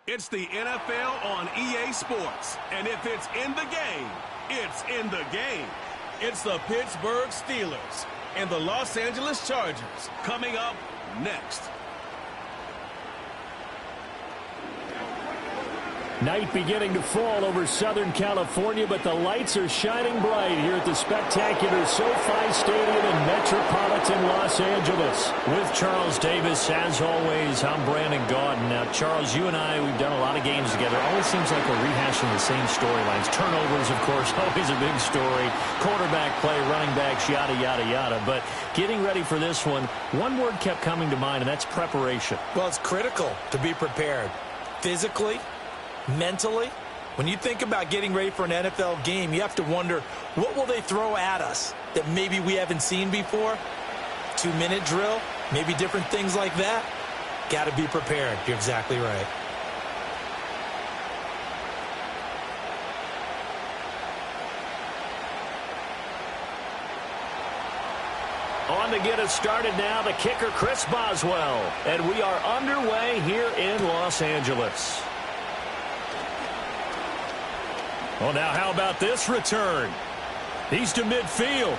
It's the NFL on EA Sports. And if it's in the game, it's in the game. It's the Pittsburgh Steelers and the Los Angeles Chargers coming up next. Night beginning to fall over Southern California, but the lights are shining bright here at the spectacular SoFi Stadium in metropolitan Los Angeles. With Charles Davis, as always, I'm Brandon Gaudin. Now, Charles, you and I, we've done a lot of games together. Always seems like we're rehashing the same storylines. Turnovers, of course, always a big story. Quarterback play, running backs, yada, yada, yada. But getting ready for this one word kept coming to mind, and that's preparation. Well, it's critical to be prepared physically, mentally. When you think about getting ready for an NFL game, you have to wonder, what will they throw at us that maybe we haven't seen before? 2-minute drill, maybe different things like that. Got to be prepared. You're exactly right. On to get us started now, the kicker, Chris Boswell. And we are underway here in Los Angeles. Well, now how about this return? He's to midfield.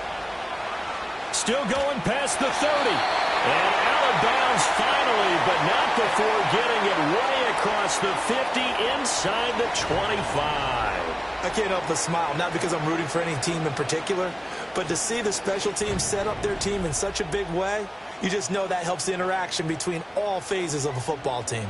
Still going past the 30. And out of bounds finally, but not before getting it way across the 50 inside the 25. I can't help but smile, not because I'm rooting for any team in particular, but to see the special teams set up their team in such a big way, you just know that helps the interaction between all phases of a football team.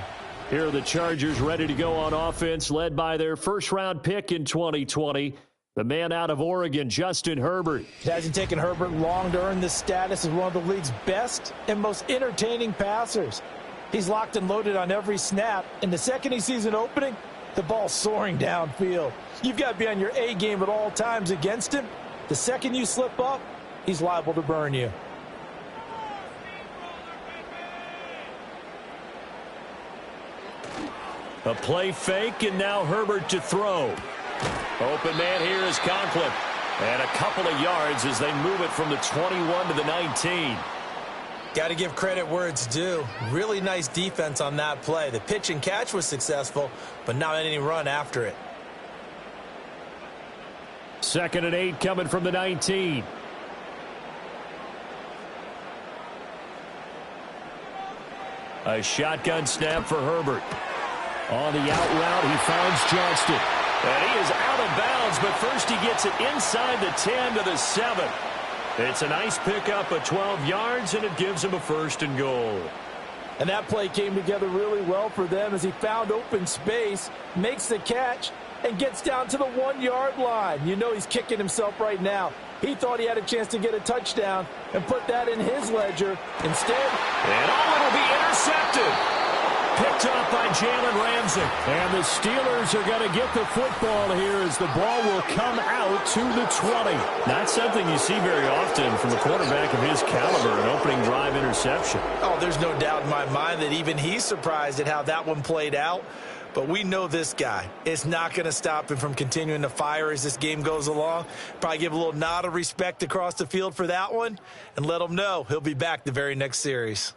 Here are the Chargers ready to go on offense, led by their first-round pick in 2020, the man out of Oregon, Justin Herbert. It hasn't taken Herbert long to earn this status as one of the league's best and most entertaining passers. He's locked and loaded on every snap, and the second he sees an opening, the ball's soaring downfield. You've got to be on your A game at all times against him. The second you slip up, he's liable to burn you. A play fake, and now Herbert to throw. Open man here is Conklin. And a couple of yards as they move it from the 21 to the 19. Got to give credit where it's due. Really nice defense on that play. The pitch and catch was successful, but not any run after it. 2nd and 8 coming from the 19. A shotgun snap for Herbert. On the out route, he finds Johnston. And he is out of bounds, but first he gets it inside the 10 to the 7. It's a nice pickup of 12 yards, and it gives him a 1st and goal. And that play came together really well for them as he found open space, makes the catch, and gets down to the 1-yard line. You know he's kicking himself right now. He thought he had a chance to get a touchdown and put that in his ledger. Instead, and it'll be intercepted. Picked up by Jalen Ramsey. And the Steelers are going to get the football here as the ball will come out to the 20. Not something you see very often from a quarterback of his caliber, an opening drive interception. Oh, there's no doubt in my mind that even he's surprised at how that one played out. But we know this guy. It's not going to stop him from continuing to fire as this game goes along. Probably give a little nod of respect across the field for that one and let him know he'll be back the very next series.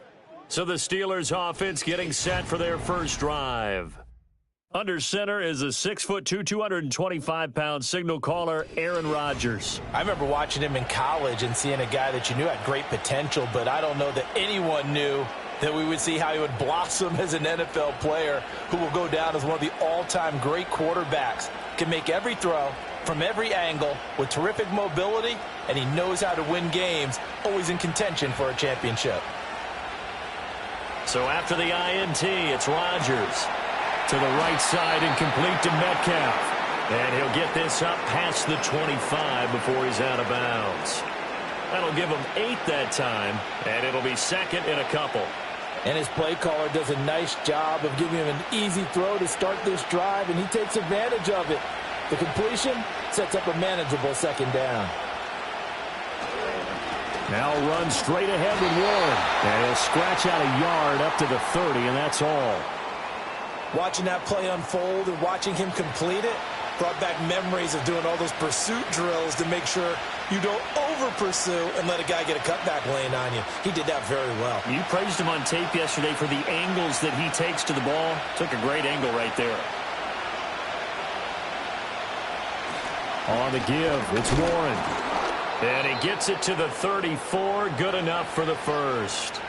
So the Steelers offense getting set for their first drive. Under center is a 6'2", 225-pound signal caller, Aaron Rodgers. I remember watching him in college and seeing a guy that you knew had great potential, but I don't know that anyone knew that we would see how he would blossom as an NFL player who will go down as one of the all-time great quarterbacks. Can make every throw from every angle with terrific mobility, and he knows how to win games, always in contention for a championship. So after the INT, it's Rodgers to the right side and complete to Metcalf. And he'll get this up past the 25 before he's out of bounds. That'll give him 8 that time, and it'll be 2nd and a couple. And his play caller does a nice job of giving him an easy throw to start this drive, and he takes advantage of it. The completion sets up a manageable 2nd down. Now run straight ahead with Warren. And he'll scratch out a yard up to the 30, and that's all. Watching that play unfold and watching him complete it, Brought back memories of doing all those pursuit drills to make sure you don't over-pursue and let a guy get a cutback lane on you. He did that very well. You praised him on tape yesterday for the angles that he takes to the ball. Took a great angle right there. On the give, it's Warren. And he gets it to the 34. Good enough for the first.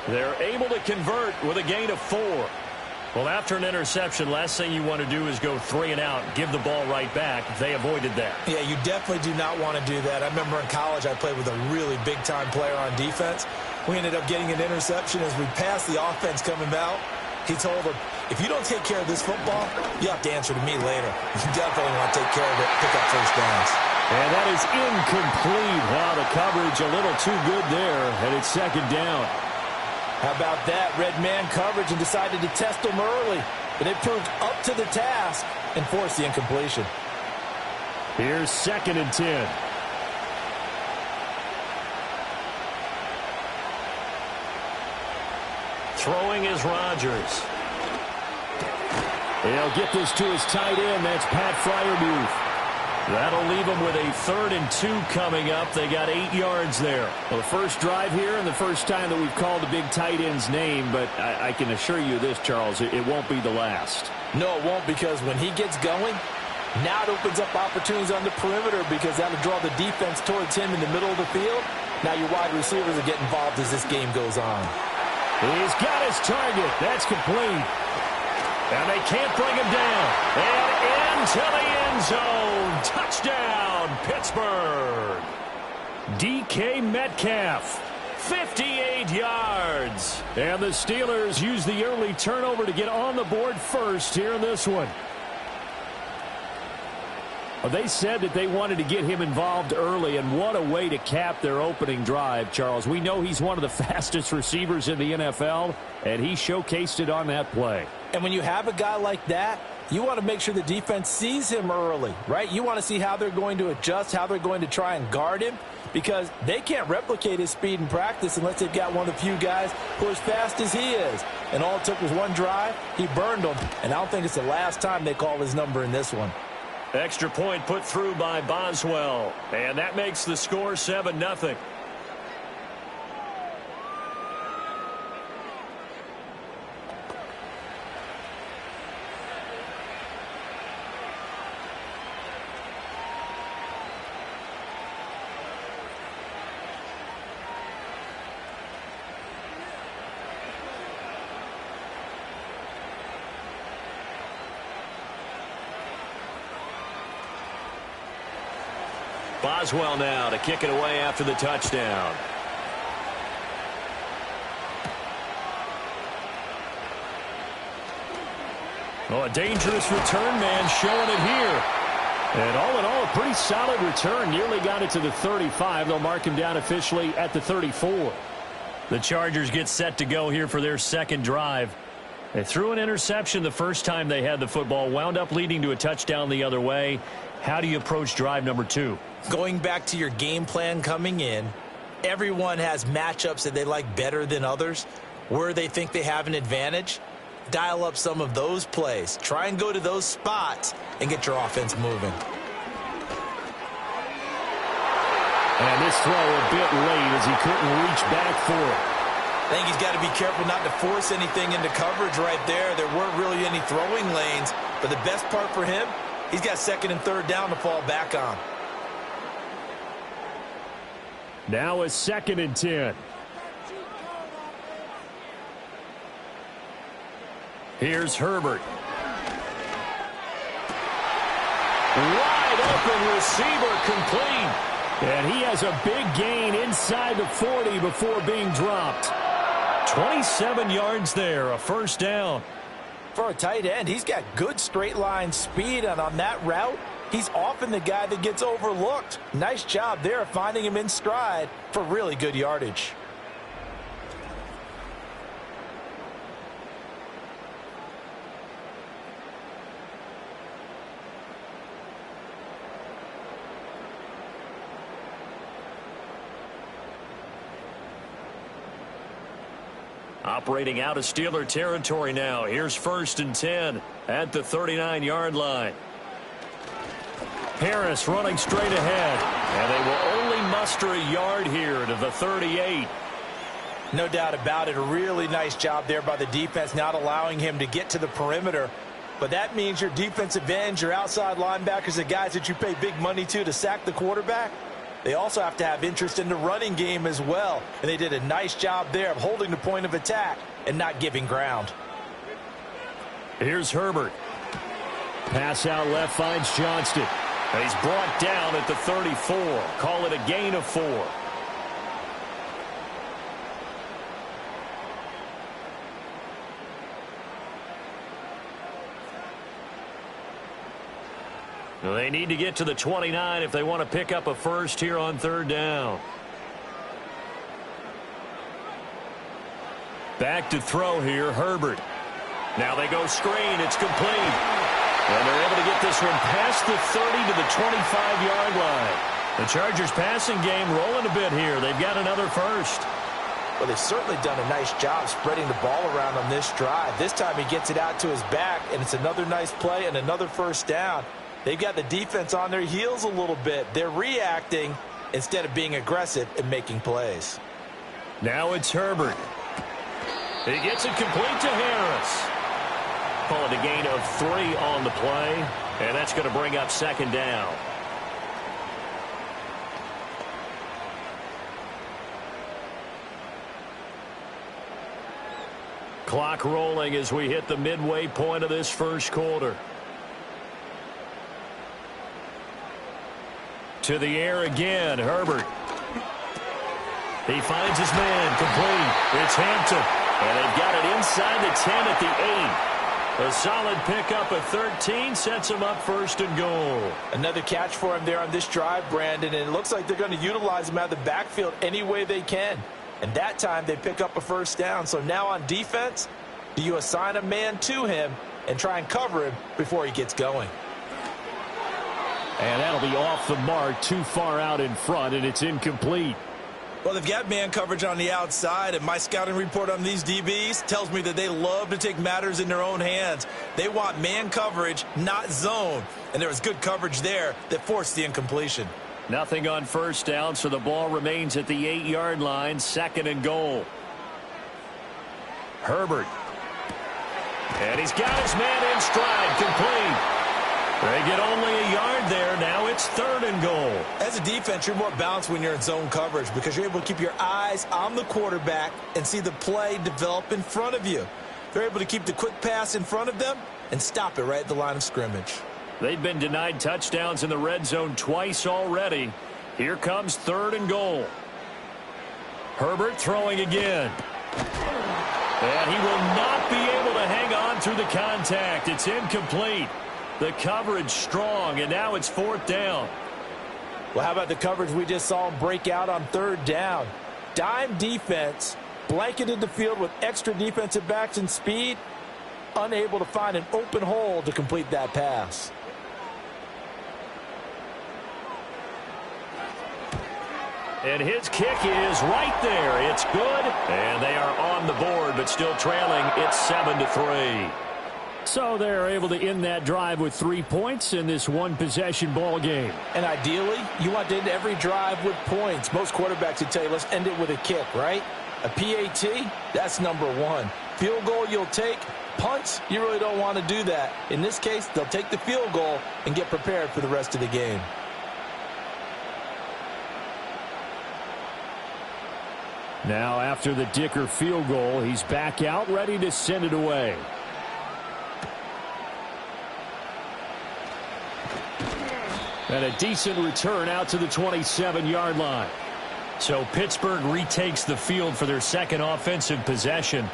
They're able to convert with a gain of 4. Well, after an interception, last thing you want to do is go 3 and out, give the ball right back. They avoided that. Yeah, you definitely do not want to do that. I remember in college I played with a really big-time player on defense. We ended up getting an interception as we passed the offense coming out. He told him, if you don't take care of this football, you have to answer to me later. You definitely want to take care of it, pick up first downs. And that is incomplete. Wow, the coverage a little too good there, and it's second down. How about that? Red man coverage and decided to test him early. But it proved up to the task and forced the incompletion. Here's 2nd and 10. Throwing is Rodgers. He'll get this to his tight end. That's Pat Freiermuth. That'll leave them with a 3rd and 2 coming up. They got 8 yards there. Well, the first drive here and the first time that we've called the big tight end's name, but I can assure you this, Charles, it won't be the last. No, it won't, because when he gets going, now it opens up opportunities on the perimeter because that'll draw the defense towards him in the middle of the field. Now your wide receivers will get involved as this game goes on. He's got his target. That's complete. And they can't bring him down. And into the end zone. Touchdown, Pittsburgh. DK Metcalf, 58 yards. And the Steelers use the early turnover to get on the board first here in this one. Well, they said that they wanted to get him involved early, and what a way to cap their opening drive, Charles. We know he's one of the fastest receivers in the NFL, and he showcased it on that play. And when you have a guy like that, you want to make sure the defense sees him early, right? You want to see how they're going to adjust, how they're going to try and guard him, because they can't replicate his speed in practice unless they've got one of the few guys who are as fast as he is. And all it took was one drive. He burned them, and I don't think it's the last time they call his number in this one. Extra point put through by Boswell, and that makes the score 7-0. Boswell now to kick it away after the touchdown. Oh, a dangerous return man showing it here. And all in all, a pretty solid return. Nearly got it to the 35. They'll mark him down officially at the 34. The Chargers get set to go here for their second drive. They threw an interception the first time they had the football, wound up leading to a touchdown the other way. How do you approach drive number 2? Going back to your game plan coming in, everyone has matchups that they like better than others. Where they think they have an advantage, dial up some of those plays. Try and go to those spots and get your offense moving. And this throw a bit late as he couldn't reach back for it. I think he's got to be careful not to force anything into coverage right there. There weren't really any throwing lanes, but the best part for him, he's got 2nd and 3rd down to fall back on. Now a 2nd and 10. Here's Herbert. Wide open receiver complete. And he has a big gain inside the 40 before being dropped. 27 yards there, a first down. For a tight end, he's got good straight line speed, and on that route, he's often the guy that gets overlooked. Nice job there finding him in stride for really good yardage. Operating out of Steeler territory now. Here's 1st and 10 at the 39-yard line. Harris running straight ahead. And they will only muster a yard here to the 38. No doubt about it. A really nice job there by the defense, not allowing him to get to the perimeter. But that means your defensive ends, your outside linebackers, the guys that you pay big money to sack the quarterback, they also have to have interest in the running game as well. And they did a nice job there of holding the point of attack and not giving ground. Here's Herbert. Pass out left finds Johnston. And he's brought down at the 34. Call it a gain of 4. Well, they need to get to the 29 if they want to pick up a first here on 3rd down. Back to throw here, Herbert. Now they go screen. It's complete. And they're able to get this one past the 30 to the 25-yard line. The Chargers passing game rolling a bit here. They've got another first. Well, they've certainly done a nice job spreading the ball around on this drive. This time he gets it out to his back, and it's another nice play and another first down. They've got the defense on their heels a little bit. They're reacting instead of being aggressive and making plays. Now it's Herbert. He gets it complete to Harris. Call it a gain of 3 on the play, and that's going to bring up 2nd down. Clock rolling as we hit the midway point of this first quarter. To the air again, Herbert. He finds his man, complete. It's Hampton, and they've got it inside the 10 at the 8. A solid pickup of 13 sets him up 1st and goal. Another catch for him there on this drive, Brandon, and it looks like they're going to utilize him out of the backfield any way they can. And that time they pick up a first down. So now on defense, do you assign a man to him and try and cover him before he gets going? And that'll be off the mark, too far out in front, and it's incomplete. Well, they've got man coverage on the outside, and my scouting report on these DBs tells me that they love to take matters in their own hands. They want man coverage, not zone. And there was good coverage there that forced the incompletion. Nothing on first down, so the ball remains at the 8-yard line, 2nd and goal. Herbert. And he's got his man in stride, complete. They get only a yard there. Now it's 3rd and goal. As a defense, you're more balanced when you're in zone coverage because you're able to keep your eyes on the quarterback and see the play develop in front of you. They're able to keep the quick pass in front of them and stop it right at the line of scrimmage. They've been denied touchdowns in the red zone twice already. Here comes 3rd and goal. Herbert throwing again. And he will not be able to hang on through the contact. It's incomplete. The coverage strong, and now it's 4th down. Well, how about the coverage we just saw him break out on 3rd down? Dime defense, blanketed the field with extra defensive backs and speed, unable to find an open hole to complete that pass. And his kick is right there. It's good, and they are on the board, but still trailing. It's 7-3. So they're able to end that drive with 3 points in this one-possession ball game. And ideally, you want to end every drive with points. Most quarterbacks would tell you, let's end it with a kick, right? A PAT, that's number 1. Field goal you'll take. Punts, you really don't want to do that. In this case, they'll take the field goal and get prepared for the rest of the game. Now, after the Dicker field goal, he's back out, ready to send it away. And a decent return out to the 27-yard line. So Pittsburgh retakes the field for their 2nd offensive possession.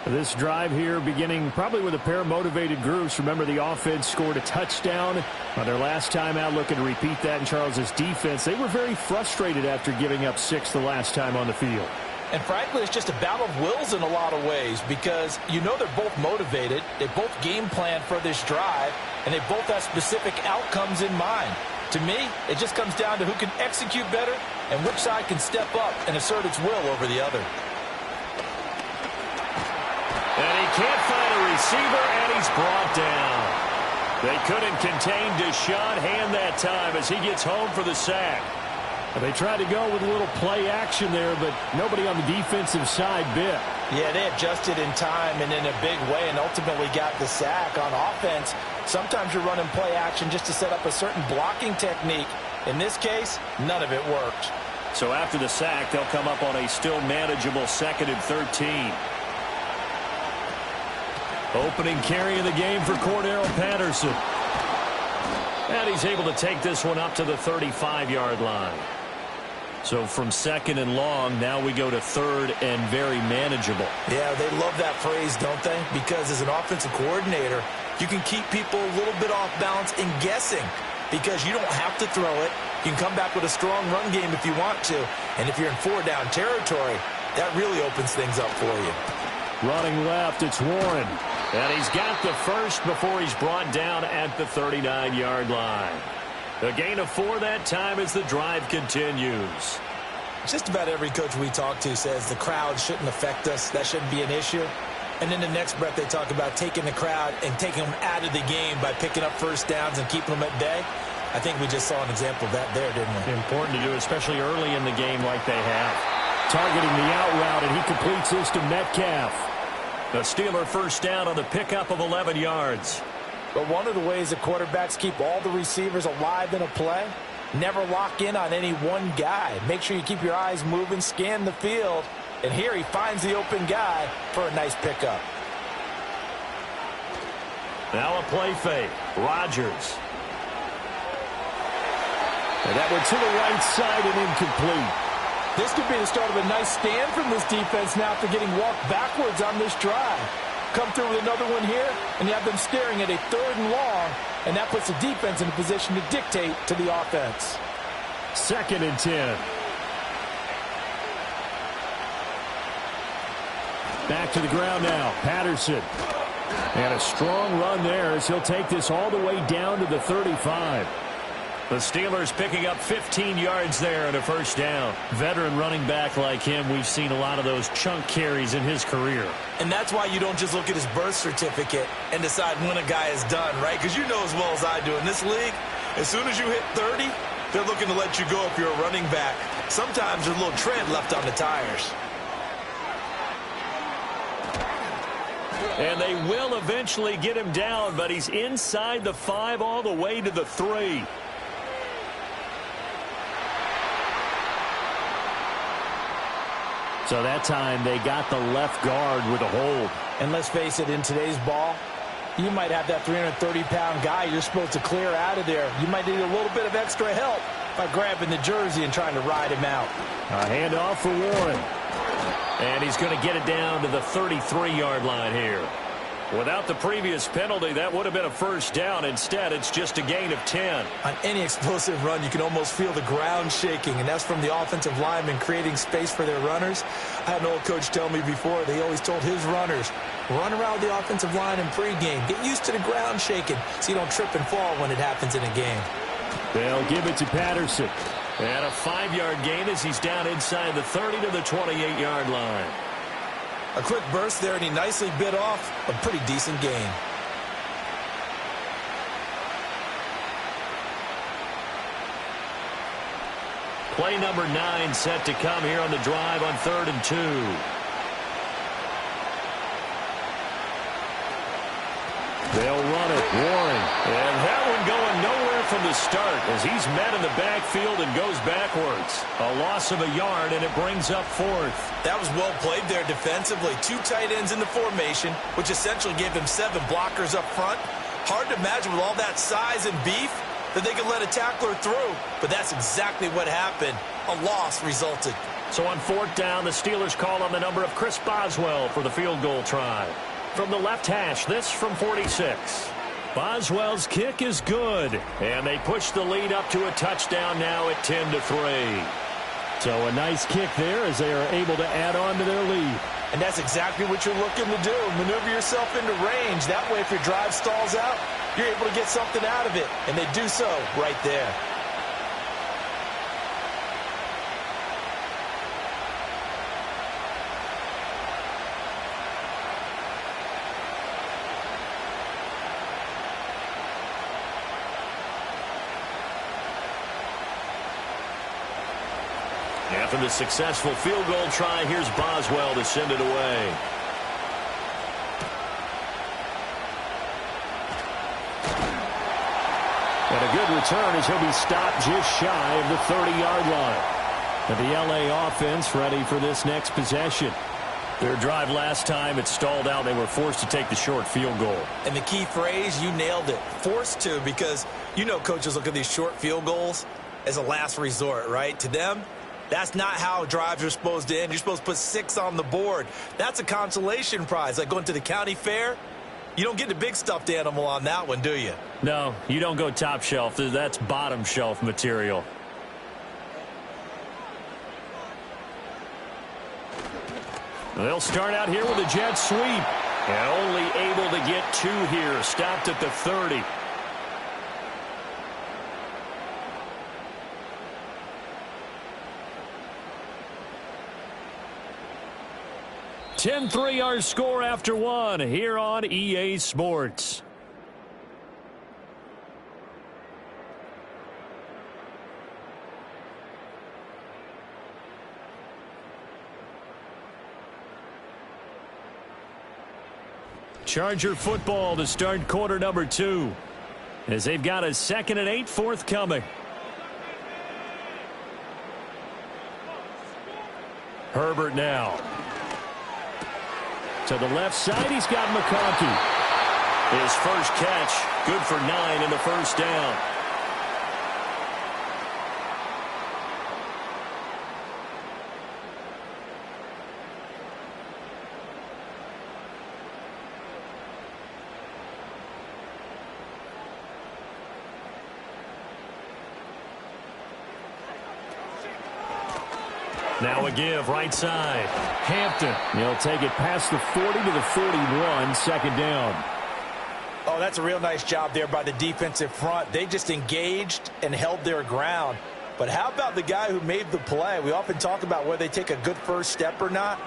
This drive here beginning probably with a pair of motivated groups. Remember, the offense scored a touchdown on their last time out, looking to repeat that in Charles's defense. They were very frustrated after giving up 6 the last time on the field. And frankly, it's just a battle of wills in a lot of ways because you know they're both motivated. They both game plan for this drive, and they both have specific outcomes in mind. To me, it just comes down to who can execute better and which side can step up and assert its will over the other. And he can't find a receiver, and he's brought down. They couldn't contain Deshaun Hand that time as he gets home for the sack. They tried to go with a little play action there, but nobody on the defensive side bit. Yeah, they adjusted in time and in a big way and ultimately got the sack. On offense, sometimes you're running play action just to set up a certain blocking technique. In this case, none of it worked. So after the sack, they'll come up on a still manageable 2nd and 13. Opening carry of the game for Cordero Patterson. And he's able to take this one up to the 35-yard line. So from 2nd and long, now we go to 3rd and very manageable. Yeah, they love that phrase, don't they? Because as an offensive coordinator, you can keep people a little bit off balance and guessing because you don't have to throw it. You can come back with a strong run game if you want to. And if you're in 4-down territory, that really opens things up for you. Running left, it's Warren. And he's got the first before he's brought down at the 39-yard line. A gain of 4 that time as the drive continues. Just about every coach we talk to says the crowd shouldn't affect us. That shouldn't be an issue. And in the next breath, they talk about taking the crowd and taking them out of the game by picking up first downs and keeping them at bay. I think we just saw an example of that there, didn't we? Important to do, especially early in the game like they have. Targeting the out route, and he completes this to Metcalf. The Steeler first down on the pickup of 11 yards. But one of the ways that quarterbacks keep all the receivers alive in a play, never lock in on any one guy. Make sure you keep your eyes moving, scan the field. And here he finds the open guy for a nice pickup. Now a play fake. Rodgers. And that one to the right side and incomplete. This could be the start of a nice stand from this defense now after getting walked backwards on this drive. Come through with another one here, and you have them staring at a 3rd and long, and that puts the defense in a position to dictate to the offense. 2nd and 10. Back to the ground now. Patterson. And a strong run there as he'll take this all the way down to the 35. The Steelers picking up 15 yards there and a first down. Veteran running back like him, we've seen a lot of those chunk carries in his career. And that's why you don't just look at his birth certificate and decide when a guy is done, right? Because you know as well as I do, in this league, as soon as you hit 30, they're looking to let you go if you're a running back. Sometimes there's a little tread left on the tires. And they will eventually get him down, but he's inside the 5 all the way to the 3. So that time they got the left guard with a hold. And let's face it, in today's ball, you might have that 330-pound guy you're supposed to clear out of there. You might need a little bit of extra help by grabbing the jersey and trying to ride him out. A handoff for Warren. And he's going to get it down to the 33-yard line here. Without the previous penalty, that would have been a first down. Instead, it's just a gain of 10. On any explosive run, you can almost feel the ground shaking, and that's from the offensive linemen creating space for their runners. I had an old coach tell me before, they always told his runners, run around the offensive line in pregame. Get used to the ground shaking so you don't trip and fall when it happens in a game. They'll give it to Patterson. And a 5-yard gain as he's down inside the 30 to the 28-yard line. A quick burst there, and he nicely bit off a pretty decent gain. Play number 9 set to come here on the drive on 3rd and 2. They'll run it. Warren. And that one going nowhere from the start as he's met in the backfield and goes backwards. A loss of a yard, and it brings up 4th. That was well played there defensively. 2 tight ends in the formation, which essentially gave him 7 blockers up front. Hard to imagine with all that size and beef that they could let a tackler through. But that's exactly what happened. A loss resulted. So on 4th down, the Steelers call on the number of Chris Boswell for the field goal try. From the left hash, this from 46. Boswell's kick is good, and they push the lead up to a touchdown now at 10-3. So a nice kick there as they are able to add on to their lead. And that's exactly what you're looking to do. Maneuver yourself into range. That way, if your drive stalls out, you're able to get something out of it. And they do so right there. After the successful field goal try, here's Boswell to send it away. And a good return as he'll be stopped just shy of the 30-yard line. And the LA offense ready for this next possession. Their drive last time, it stalled out. They were forced to take the short field goal. And the key phrase, you nailed it, forced to, because you know coaches look at these short field goals as a last resort, right? To them, that's not how drives are supposed to end. You're supposed to put 6 on the board. That's a consolation prize. Like going to the county fair, you don't get the big stuffed animal on that one, do you? No, you don't go top shelf. That's bottom shelf material. They'll start out here with a jet sweep. And only able to get 2 here. Stopped at the 30. (10-3) our score after 1 here on EA Sports. Charger football to start quarter number 2. As they've got a 2nd and 8 forthcoming. Herbert now. To the left side, he's got McConkey. His first catch, good for 9 in the first down. Now a give, right side. Hampton. He'll take it past the 40 to the 41, 2nd down. Oh, that's a real nice job there by the defensive front. They just engaged and held their ground. But how about the guy who made the play? We often talk about whether they take a good first step or not.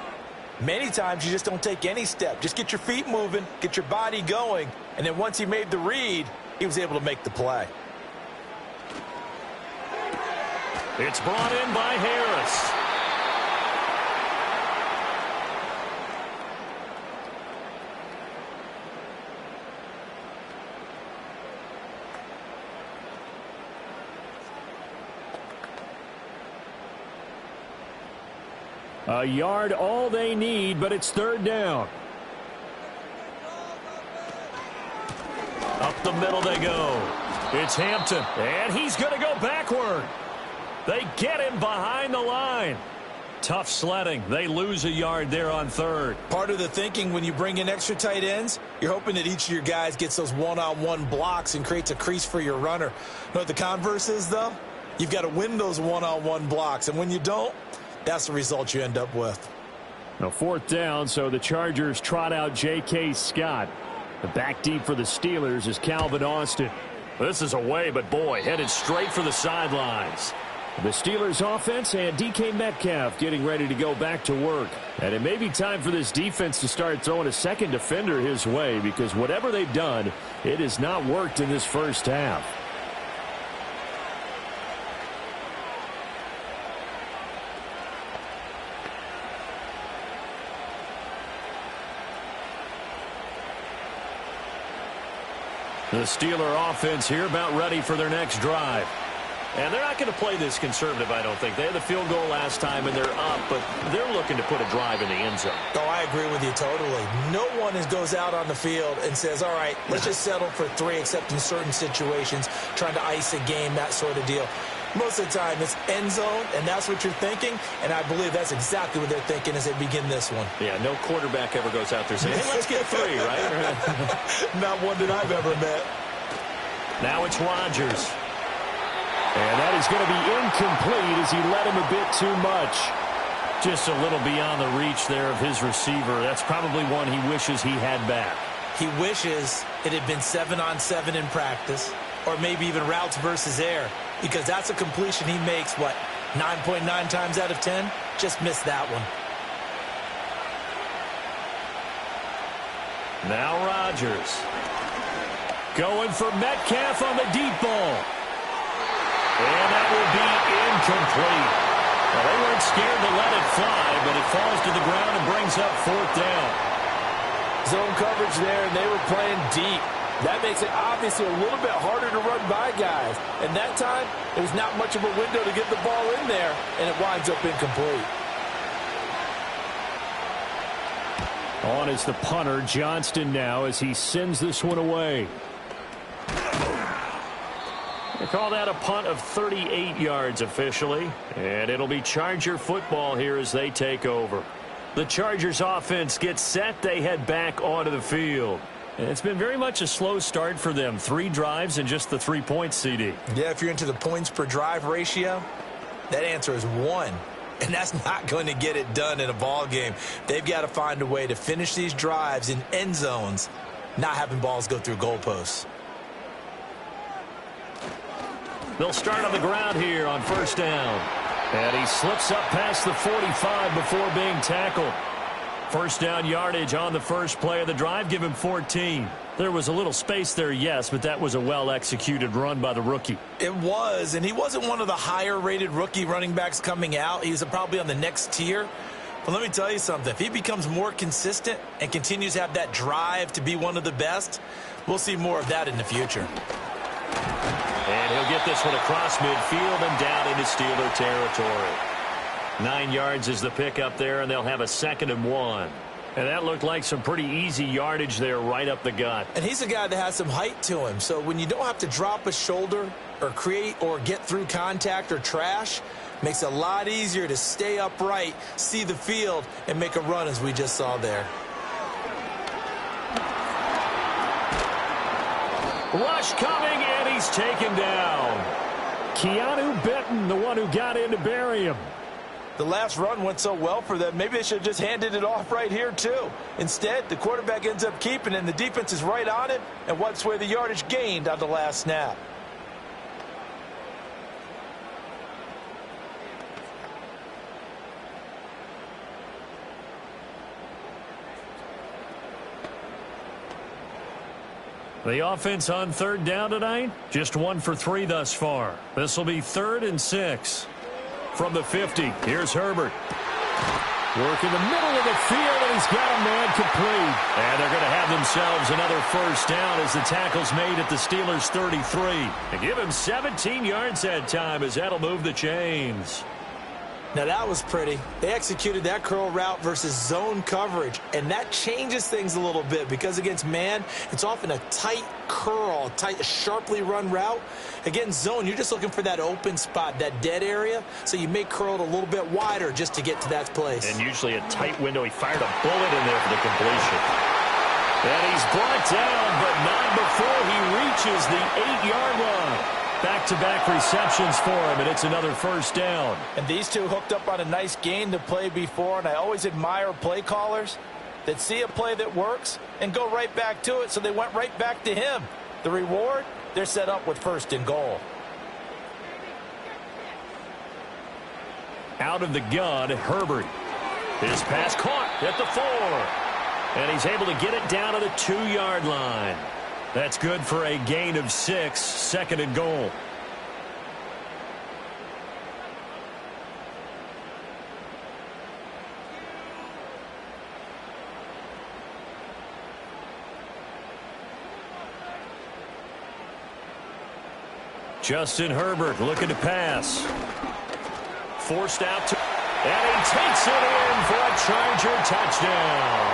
Many times you just don't take any step. Just get your feet moving, get your body going, and then once he made the read, he was able to make the play. It's brought in by Harris. A yard all they need, but it's 3rd down. Up the middle they go. It's Hampton, and he's going to go backward. They get him behind the line. Tough sledding. They lose a yard there on 3rd. Part of the thinking when you bring in extra tight ends, you're hoping that each of your guys gets those one-on-one blocks and creates a crease for your runner. You know what the converse is, though? You've got to win those one-on-one blocks, and when you don't, that's the result you end up with. Now 4th down, so the Chargers trot out J.K. Scott. The back deep for the Steelers is Calvin Austin. This is away, but boy, headed straight for the sidelines. The Steelers offense and DK Metcalf getting ready to go back to work. And it may be time for this defense to start throwing a second defender his way, because whatever they've done, it has not worked in this first half. The Steeler offense here about ready for their next drive. And they're not going to play this conservative, I don't think. They had the field goal last time, and they're up, but they're looking to put a drive in the end zone. Oh, I agree with you totally. No one goes out on the field and says, all right, let's just settle for 3, except in certain situations, trying to ice a game, that sort of deal. Most of the time, it's end zone, and that's what you're thinking, and I believe that's exactly what they're thinking as they begin this one. Yeah, no quarterback ever goes out there saying, hey, let's get 3, right? Not one that I've ever met. Now it's Rodgers. And that is going to be incomplete as he led him a bit too much. Just a little beyond the reach there of his receiver. That's probably one he wishes he had back. He wishes it had been 7-on-7 in practice, or maybe even routes versus air, because that's a completion he makes, 9.9 times out of 10? Just missed that one. Now Rodgers. Going for Metcalf on the deep ball. And that will be incomplete. Well, they weren't scared to let it fly, but it falls to the ground and brings up 4th down. Zone coverage there, and they were playing deep. That makes it obviously a little bit harder to run by guys. And that time, there's not much of a window to get the ball in there, and it winds up incomplete. On is the punter, Johnston, now as he sends this one away. They call that a punt of 38 yards officially, and it'll be Charger football here as they take over. The Chargers offense gets set. They head back onto the field. And it's been very much a slow start for them. 3 drives and just the 3 points, CD. Yeah, if you're into the points per drive ratio, that answer is 1. And that's not going to get it done in a ball game. They've got to find a way to finish these drives in end zones, not having balls go through goalposts. They'll start on the ground here on 1st down. And he slips up past the 45 before being tackled. 1st down yardage on the first play of the drive. Give him 14. There was a little space there, yes, but that was a well-executed run by the rookie. It was, and he wasn't one of the higher-rated rookie running backs coming out. He was probably on the next tier. But let me tell you something. If he becomes more consistent and continues to have that drive to be one of the best, we'll see more of that in the future. And he'll get this one across midfield and down into Steeler territory. 9 yards is the pickup there, and they'll have a 2nd and 1. And that looked like some pretty easy yardage there right up the gut. And he's a guy that has some height to him. So when you don't have to drop a shoulder or create or get through contact or trash, makes it a lot easier to stay upright, see the field, and make a run as we just saw there. Rush coming, and he's taken down. Keanu Benton, the one who got in to bury him. The last run went so well for them, maybe they should have just handed it off right here, too. Instead, the quarterback ends up keeping it, and the defense is right on it and wipes away the yardage gained on the last snap. The offense on 3rd down tonight, just 1 for 3 thus far. This will be 3rd and 6. From the 50, here's Herbert. Work in the middle of the field, and he's got a man complete. And they're going to have themselves another 1st down as the tackle's made at the Steelers' 33. And give him 17 yards that time as that'll move the chains. Now that was pretty. They executed that curl route versus zone coverage, and that changes things a little bit because against man, it's often a tight curl, tight, sharply run route. Against zone, you're just looking for that open spot, that dead area, so you may curl it a little bit wider just to get to that place. And usually a tight window. He fired a bullet in there for the completion. And he's brought down, but not before he reaches the 8-yard line. Back-to-back receptions for him, and it's another 1st down. And these two hooked up on a nice gain to play before, and I always admire play callers that see a play that works and go right back to it, so they went right back to him. The reward, they're set up with 1st and goal. Out of the gun, Herbert. His pass caught at the 4. And he's able to get it down to the 2-yard line. That's good for a gain of 6, 2nd and goal. Justin Herbert looking to pass. Forced out to, and he takes it in for a Charger touchdown.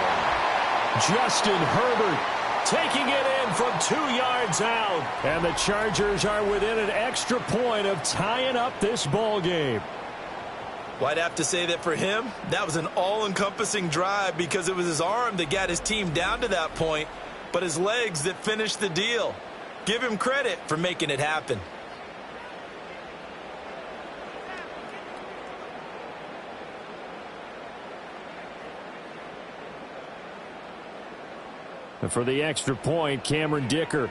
Justin Herbert taking it in from 2 yards out. And the Chargers are within an extra point of tying up this ball game. Well, I'd have to say that for him, that was an all-encompassing drive because it was his arm that got his team down to that point, but his legs that finished the deal. Give him credit for making it happen. And for the extra point, Cameron Dicker.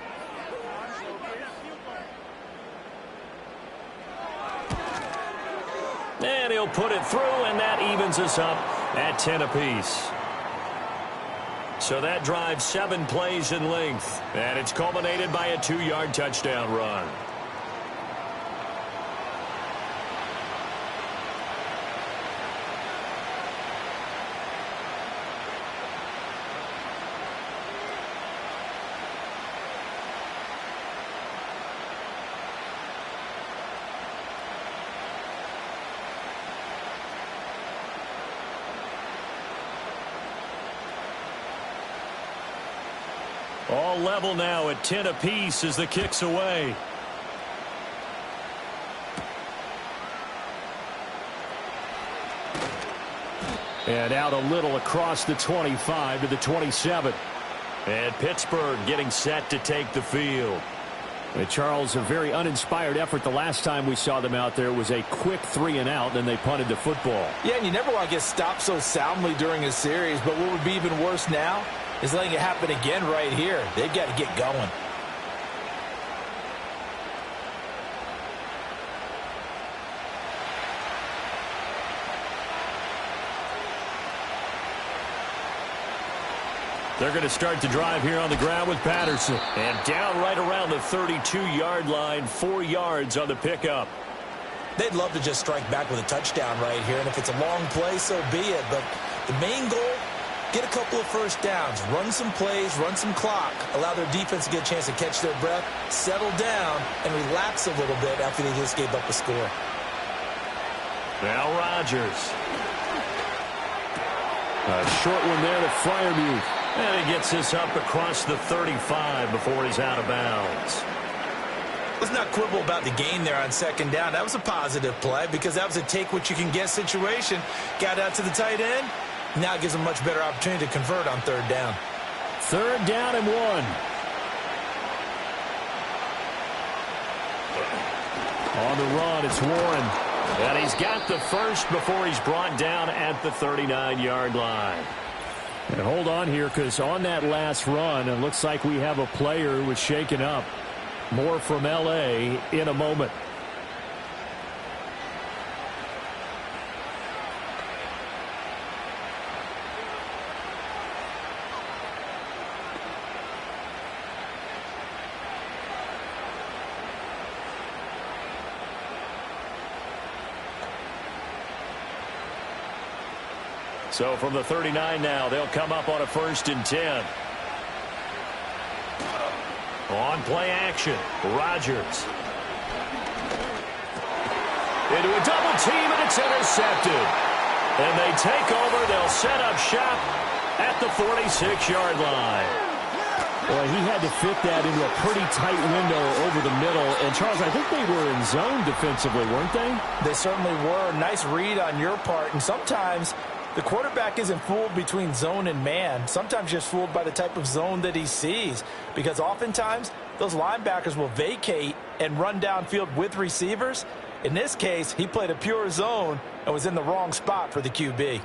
And he'll put it through, and that evens us up at 10 apiece. So that drives 7 plays in length, and it's culminated by a 2-yard touchdown run. All level now at 10 apiece as the kick's away. And out a little across the 25 to the 27. And Pittsburgh getting set to take the field. And Charles, a very uninspired effort. The last time we saw them out there was a quick 3-and-out, then they punted the football. Yeah, and you never want to get stopped so soundly during a series, but what would be even worse now is letting it happen again right here. They've got to get going. They're going to start the drive here on the ground with Patterson. And down right around the 32-yard line, 4 yards on the pickup. They'd love to just strike back with a touchdown right here, and if it's a long play, so be it. But the main goal, get a couple of first downs, run some plays, run some clock, allow their defense to get a chance to catch their breath, settle down, and relax a little bit after they just gave up a score. Now Rodgers. A short one there to Freiermuth. And he gets this up across the 35 before he's out of bounds. Let's not quibble about the gain there on second down. That was a positive play because that was a take-what-you-can-get situation. Got out to the tight end. Now it gives them a much better opportunity to convert on third down. 3rd down and 1. On the run, it's Warren. And he's got the first before he's brought down at the 39-yard line. And hold on here, because on that last run, it looks like we have a player who was shaken up. More from L.A. in a moment. So from the 39 now, they'll come up on a 1st and 10. On play action, Rodgers. Into a double team, and it's intercepted. And they take over. They'll set up shop at the 46-yard line. Well, he had to fit that into a pretty tight window over the middle. And, Charles, I think they were in zone defensively, weren't they? They certainly were. Nice read on your part. And sometimes the quarterback isn't fooled between zone and man. Sometimes just fooled by the type of zone that he sees. Because oftentimes, those linebackers will vacate and run downfield with receivers. In this case, he played a pure zone and was in the wrong spot for the QB.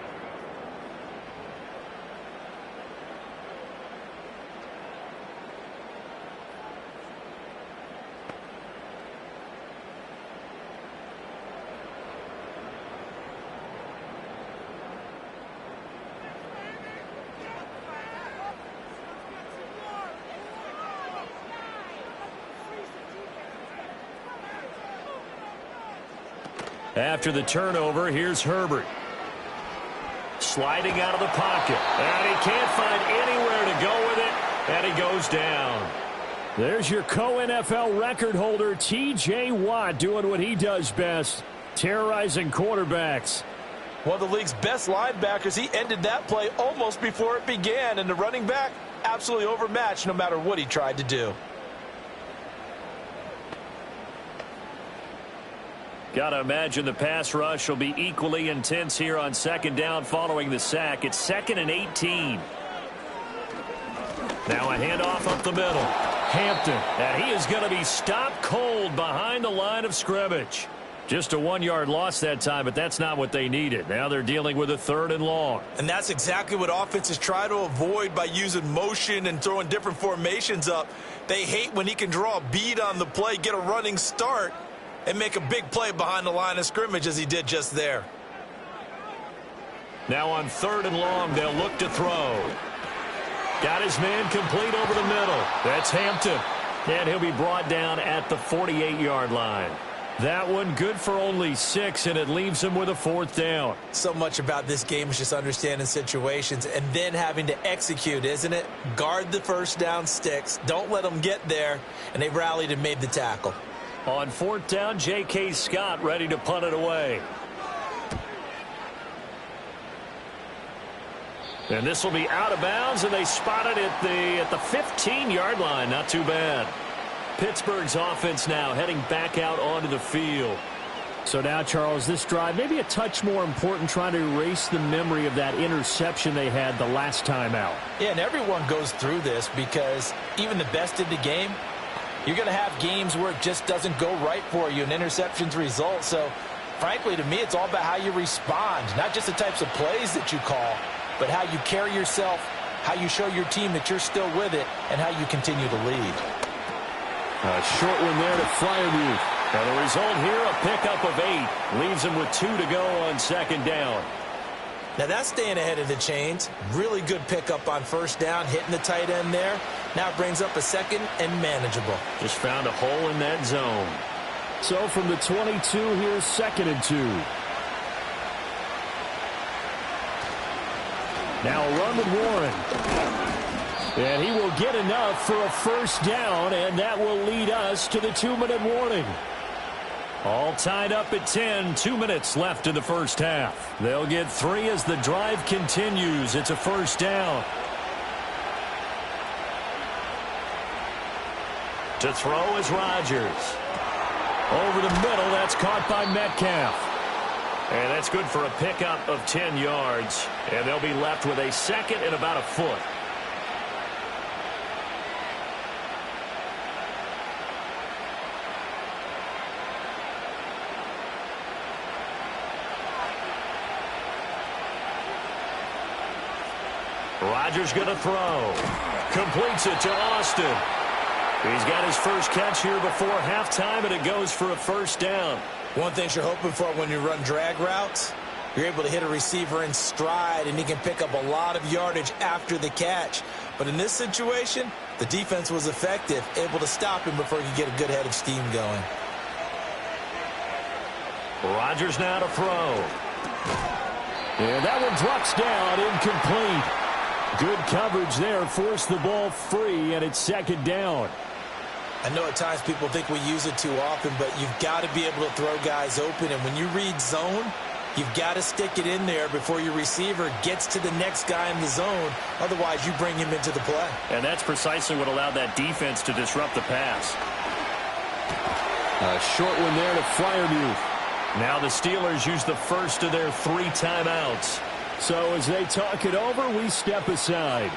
After the turnover, here's Herbert. Sliding out of the pocket. And he can't find anywhere to go with it. And he goes down. There's your co-NFL record holder, T.J. Watt, doing what he does best, terrorizing quarterbacks. One of the league's best linebackers. He ended that play almost before it began. And the running back, absolutely overmatched no matter what he tried to do. Got to imagine the pass rush will be equally intense here on second down following the sack. It's 2nd and 18. Now a handoff up the middle. Hampton. And he is going to be stopped cold behind the line of scrimmage. Just a 1-yard loss that time, but that's not what they needed. Now they're dealing with a 3rd and long. And that's exactly what offenses try to avoid by using motion and throwing different formations up. They hate when he can draw a bead on the play, get a running start, and make a big play behind the line of scrimmage as he did just there. Now on 3rd and long, they'll look to throw. Got his man complete over the middle. That's Hampton. And he'll be brought down at the 48-yard line. That one good for only 6, and it leaves him with a 4th down. So much about this game is just understanding situations and then having to execute, isn't it? Guard the first down sticks. Don't let them get there. And they rallied and made the tackle. On 4th down, J.K. Scott ready to punt it away. And this will be out of bounds, and they spot it at the 15-yard line. Not too bad. Pittsburgh's offense now heading back out onto the field. So now, Charles, this drive maybe a touch more important, trying to erase the memory of that interception they had the last time out. Yeah, and everyone goes through this because even the best in the game, you're going to have games where it just doesn't go right for you, and interceptions result. So, frankly, to me, it's all about how you respond, not just the types of plays that you call, but how you carry yourself, how you show your team that you're still with it, and how you continue to lead. A short one there to Freiermuth. And the result here, a pickup of 8. Leaves him with 2 to go on second down. Now that's staying ahead of the chains. Really good pickup on first down, hitting the tight end there. Now it brings up a second and manageable. Just found a hole in that zone. So from the 22, here's 2nd and 2. Now a run with Warren. And he will get enough for a first down, and that will lead us to the 2-minute warning. All tied up at 10, 2 minutes left in the first half. They'll get 3 as the drive continues. It's a first down. To throw is Rodgers. Over the middle, that's caught by Metcalf. And that's good for a pickup of 10 yards. And they'll be left with a second and about a foot. Rodgers going to throw. Completes it to Austin. He's got his first catch here before halftime, and it goes for a first down. One thing you're hoping for when you run drag routes, you're able to hit a receiver in stride, and he can pick up a lot of yardage after the catch. But in this situation, the defense was effective, able to stop him before he could get a good head of steam going. Rodgers now to throw. And that one drops down, incomplete. Good coverage there, forced the ball free, and it's second down. I know at times people think we use it too often, but you've got to be able to throw guys open. And when you read zone, you've got to stick it in there before your receiver gets to the next guy in the zone. Otherwise, you bring him into the play. And that's precisely what allowed that defense to disrupt the pass. A short one there to Freiermuth. Now the Steelers use the first of their 3 timeouts. So as they talk it over, we step aside.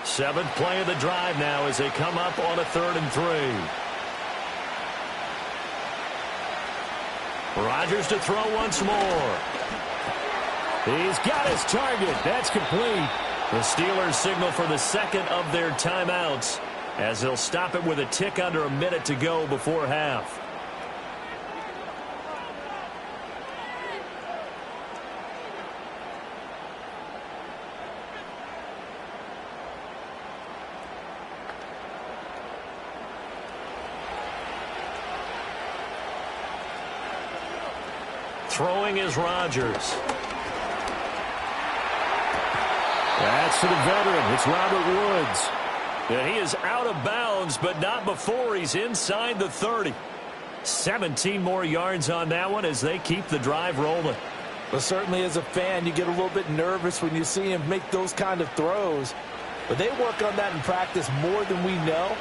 Seventh play of the drive now as they come up on a 3rd and 3. Rodgers to throw once more. He's got his target. That's complete. The Steelers signal for the second of their timeouts as they'll stop it with a tick under a minute to go before half. Throwing is Rodgers. That's to the veteran. It's Robert Woods. And he is out of bounds, but not before he's inside the 30. 17 more yards on that one as they keep the drive rolling. Well, certainly as a fan, you get a little bit nervous when you see him make those kind of throws. But they work on that in practice more than we know.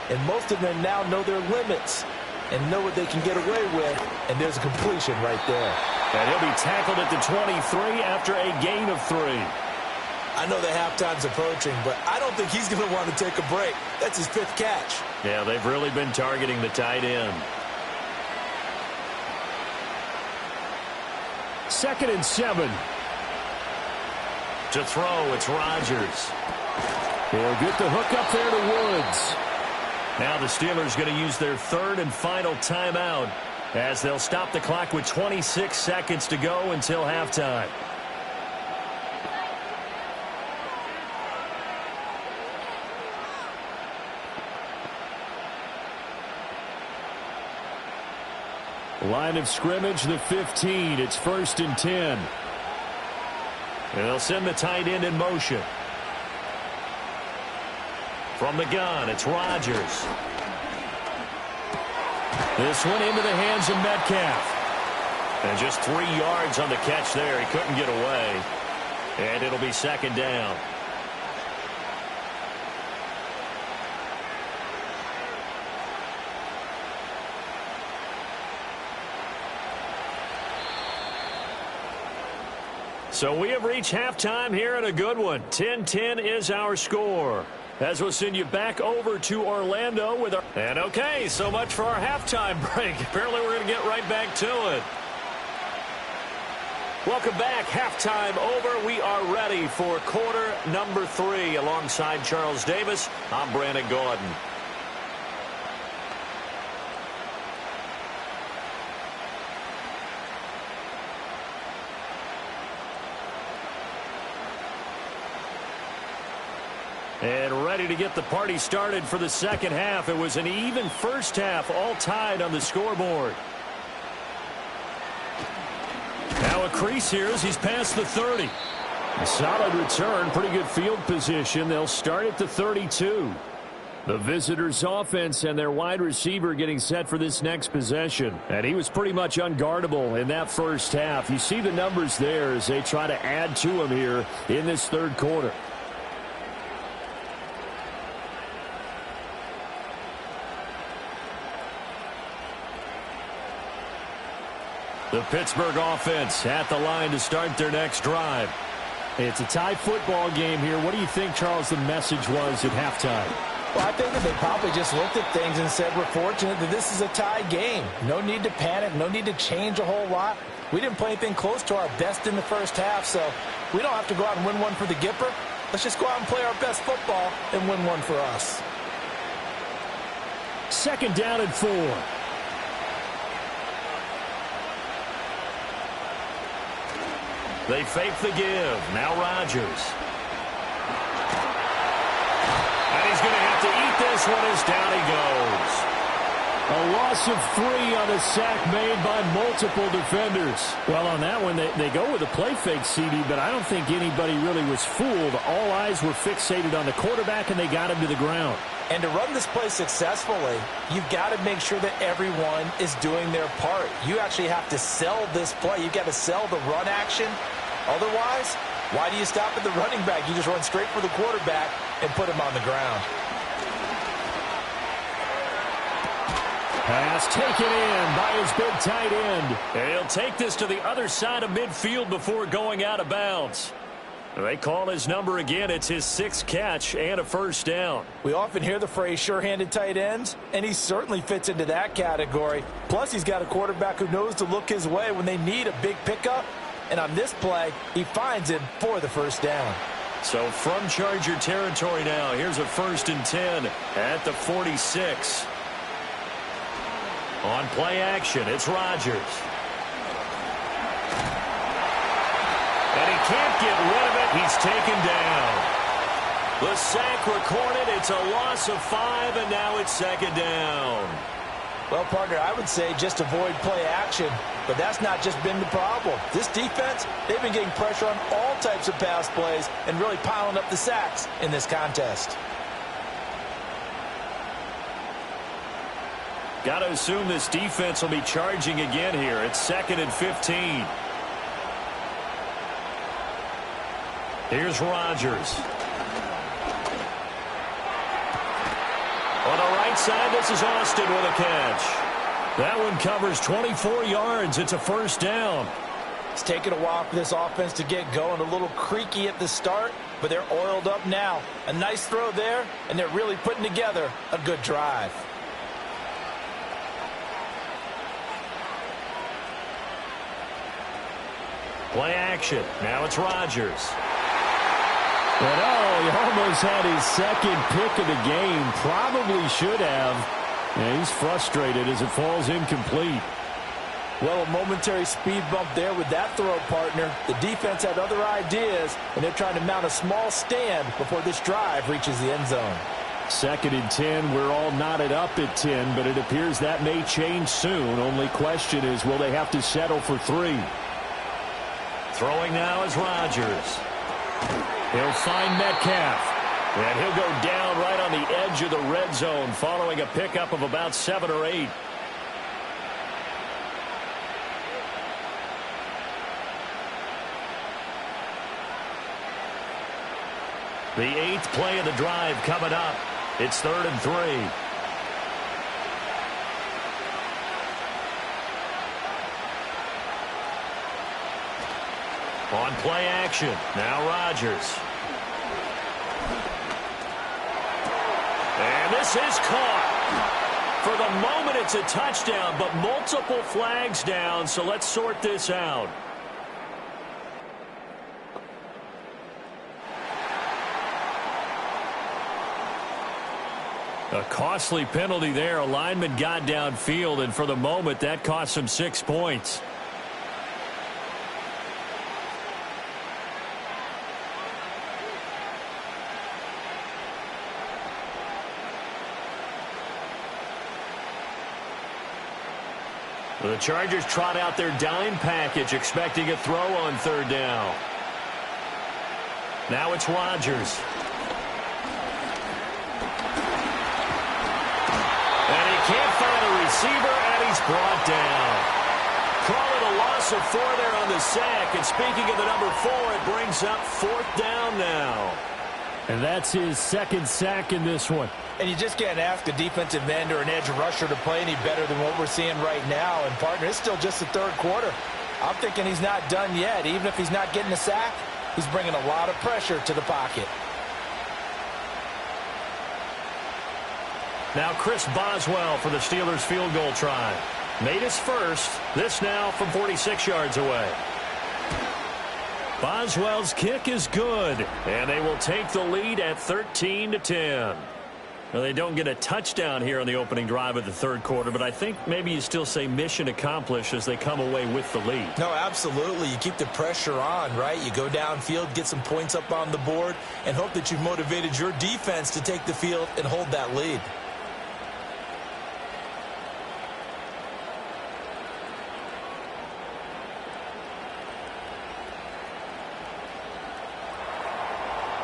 And most of them now know their limits and know what they can get away with. And there's a completion right there. And he'll be tackled at the 23 after a gain of 3. I know the halftime's approaching, but I don't think he's going to want to take a break. That's his 5th catch. Yeah, they've really been targeting the tight end. 2nd and 7. To throw, it's Rodgers. He'll get the hook up there to Woods. Now the Steelers going to use their 3rd and final timeout as they'll stop the clock with 26 seconds to go until halftime. Line of scrimmage, the 15. It's 1st and 10. And they'll send the tight end in motion. From the gun, it's Rodgers. This one into the hands of Metcalf. And just 3 yards on the catch there. He couldn't get away. And it'll be second down. So we have reached halftime here in a good one. 10-10 is our score. As we'll send you back over to Orlando with our... And okay, so much for our halftime break. Apparently we're going to get right back to it. Welcome back. Halftime over. We are ready for quarter number 3. Alongside Charles Davis, I'm Brandon Gordon. And ready to get the party started for the second half. It was an even first half, all tied on the scoreboard. Now a crease here as he's past the 30. A solid return, pretty good field position. They'll start at the 32. The visitors' offense and their wide receiver getting set for this next possession. And he was pretty much unguardable in that first half. You see the numbers there as they try to add to him here in this third quarter. The Pittsburgh offense at the line to start their next drive. It's a tie football game here. What do you think, Charles, the message was at halftime? Well, I think that they probably just looked at things and said, we're fortunate that this is a tie game. No need to panic. No need to change a whole lot. We didn't play anything close to our best in the first half, so we don't have to go out and win one for the Gipper. Let's just go out and play our best football and win one for us. Second down and 4. They fake the give. Now Rodgers. And he's going to have to eat this one as down he goes. A loss of 3 on a sack made by multiple defenders. Well, on that one, they go with a play fake, CD, but I don't think anybody really was fooled. All eyes were fixated on the quarterback, and they got him to the ground. And to run this play successfully, you've got to make sure that everyone is doing their part. You actually have to sell this play. You've got to sell the run action. Otherwise, why do you stop at the running back? You just run straight for the quarterback and put him on the ground. Pass taken in by his big tight end. And he'll take this to the other side of midfield before going out of bounds. They call his number again. It's his 6th catch and a first down. We often hear the phrase sure-handed tight ends, and he certainly fits into that category. Plus, he's got a quarterback who knows to look his way when they need a big pickup. And on this play, he finds him for the first down. So from Charger territory now, here's a 1st and 10 at the 46. On play action, it's Rodgers. And he can't get rid of it. He's taken down. The sack recorded. It's a loss of 5, and now it's second down. Well, partner, I would say just avoid play action, but that's not just been the problem. This defense, they've been getting pressure on all types of pass plays and really piling up the sacks in this contest. Got to assume this defense will be charging again here. It's 2nd and 15. Here's Rodgers. On the right side, this is Austin with a catch. That one covers 24 yards. It's a first down. It's taken a while for this offense to get going. A little creaky at the start, but they're oiled up now. A nice throw there, and they're really putting together a good drive. Play action. Now it's Rodgers. And he almost had his 2nd pick of the game. Probably should have. And he's frustrated as it falls incomplete. Well, a momentary speed bump there with that throw, partner. The defense had other ideas, and they're trying to mount a small stand before this drive reaches the end zone. 2nd and 10. We're all knotted up at 10, but it appears that may change soon. Only question is, will they have to settle for 3? Throwing now is Rodgers. He'll find Metcalf. And he'll go down right on the edge of the red zone following a pickup of about 7 or 8. The 8th play of the drive coming up. It's 3rd and 3. On play action, now Rodgers. And this is caught. For the moment, it's a touchdown, but multiple flags down, so let's sort this out. A costly penalty there. A lineman got downfield, and for the moment, that cost him 6 points. The Chargers trot out their dime package, expecting a throw on 3rd down. Now it's Rodgers. And he can't find a receiver, and he's brought down. Call it a loss of 4 there on the sack. And speaking of the number 4, it brings up 4th down now. And that's his 2nd sack in this one. And you just can't ask a defensive end or an edge rusher to play any better than what we're seeing right now. And, partner, it's still just the 3rd quarter. I'm thinking he's not done yet. Even if he's not getting a sack, he's bringing a lot of pressure to the pocket. Now Chris Boswell for the Steelers field goal try. Made his first. This now from 46 yards away. Boswell's kick is good, and they will take the lead at 13-10. Well, they don't get a touchdown here on the opening drive of the 3rd quarter, but I think maybe you still say mission accomplished as they come away with the lead. No, absolutely. You keep the pressure on, right? You go downfield, get some points up on the board, and hope that you've motivated your defense to take the field and hold that lead.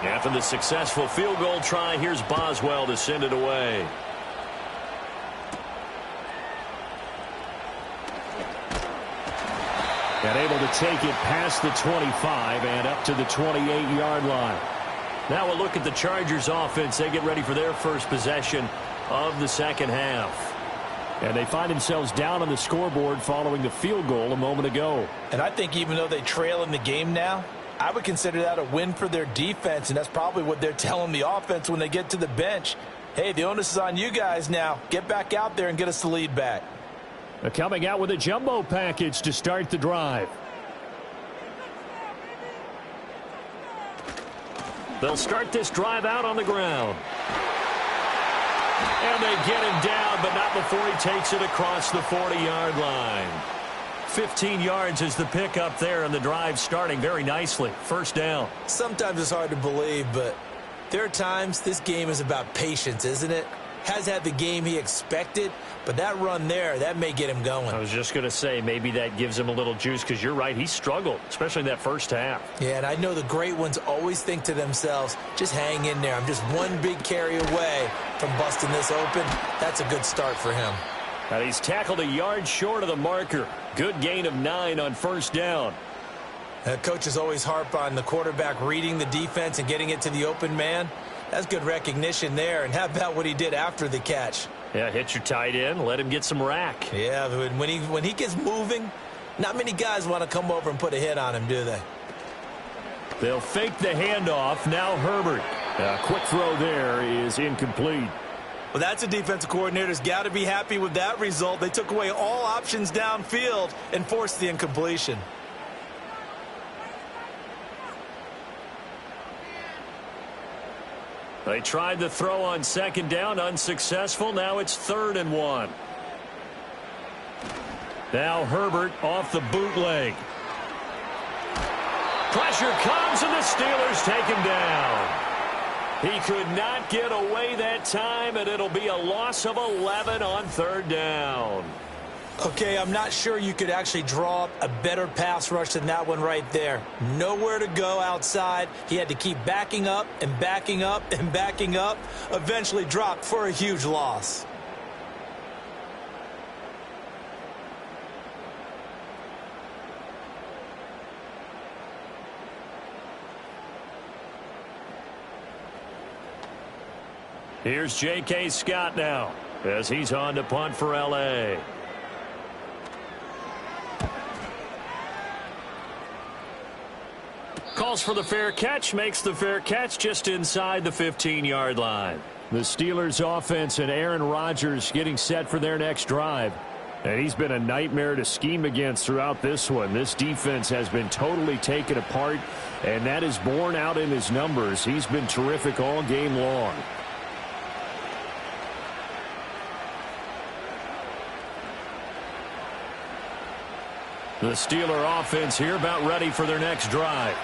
After the successful field goal try, here's Boswell to send it away. And able to take it past the 25 and up to the 28-yard line. Now a look at the Chargers offense. They get ready for their first possession of the 2nd half. And they find themselves down on the scoreboard following the field goal a moment ago. And I think even though they trail in the game now, I would consider that a win for their defense, and that's probably what they're telling the offense when they get to the bench. Hey, the onus is on you guys now. Get back out there and get us the lead back. They're coming out with a jumbo package to start the drive. They'll start this drive out on the ground. And they get him down, but not before he takes it across the 40-yard line. 15 yards is the pickup there, and the drive starting very nicely. 1st down. Sometimes it's hard to believe, but there are times this game is about patience, isn't it? Has had the game he expected, but that run there, that may get him going. I was just going to say, maybe that gives him a little juice, because you're right, he struggled, especially in that 1st half. Yeah, and I know the great ones always think to themselves, just hang in there. I'm just one big carry away from busting this open. That's a good start for him. And he's tackled a yard short of the marker. Good gain of 9 on 1st down. Coaches always harp on the quarterback reading the defense and getting it to the open man. That's good recognition there. And how about what he did after the catch? Yeah, hit your tight end, let him get some rack. Yeah, when he gets moving, not many guys want to come over and put a hit on him, do they? They'll fake the handoff. Now Herbert. A quick throw there is incomplete. Well, that's a defensive coordinator's got to be happy with that result. They took away all options downfield and forced the incompletion. They tried the throw on 2nd down, unsuccessful. Now it's 3rd and 1. Now Herbert off the bootleg. Pressure comes, and the Steelers take him down. He could not get away that time, and it'll be a loss of 11 on 3rd down. Okay, I'm not sure you could actually draw up a better pass rush than that one right there. Nowhere to go outside. He had to keep backing up and backing up and backing up. Eventually dropped for a huge loss. Here's J.K. Scott now as he's on to punt for L.A. Calls for the fair catch, makes the fair catch just inside the 15-yard line. The Steelers offense and Aaron Rodgers getting set for their next drive. And he's been a nightmare to scheme against throughout this one. This defense has been totally taken apart, and that is borne out in his numbers. He's been terrific all game long. The Steeler offense here about ready for their next drive.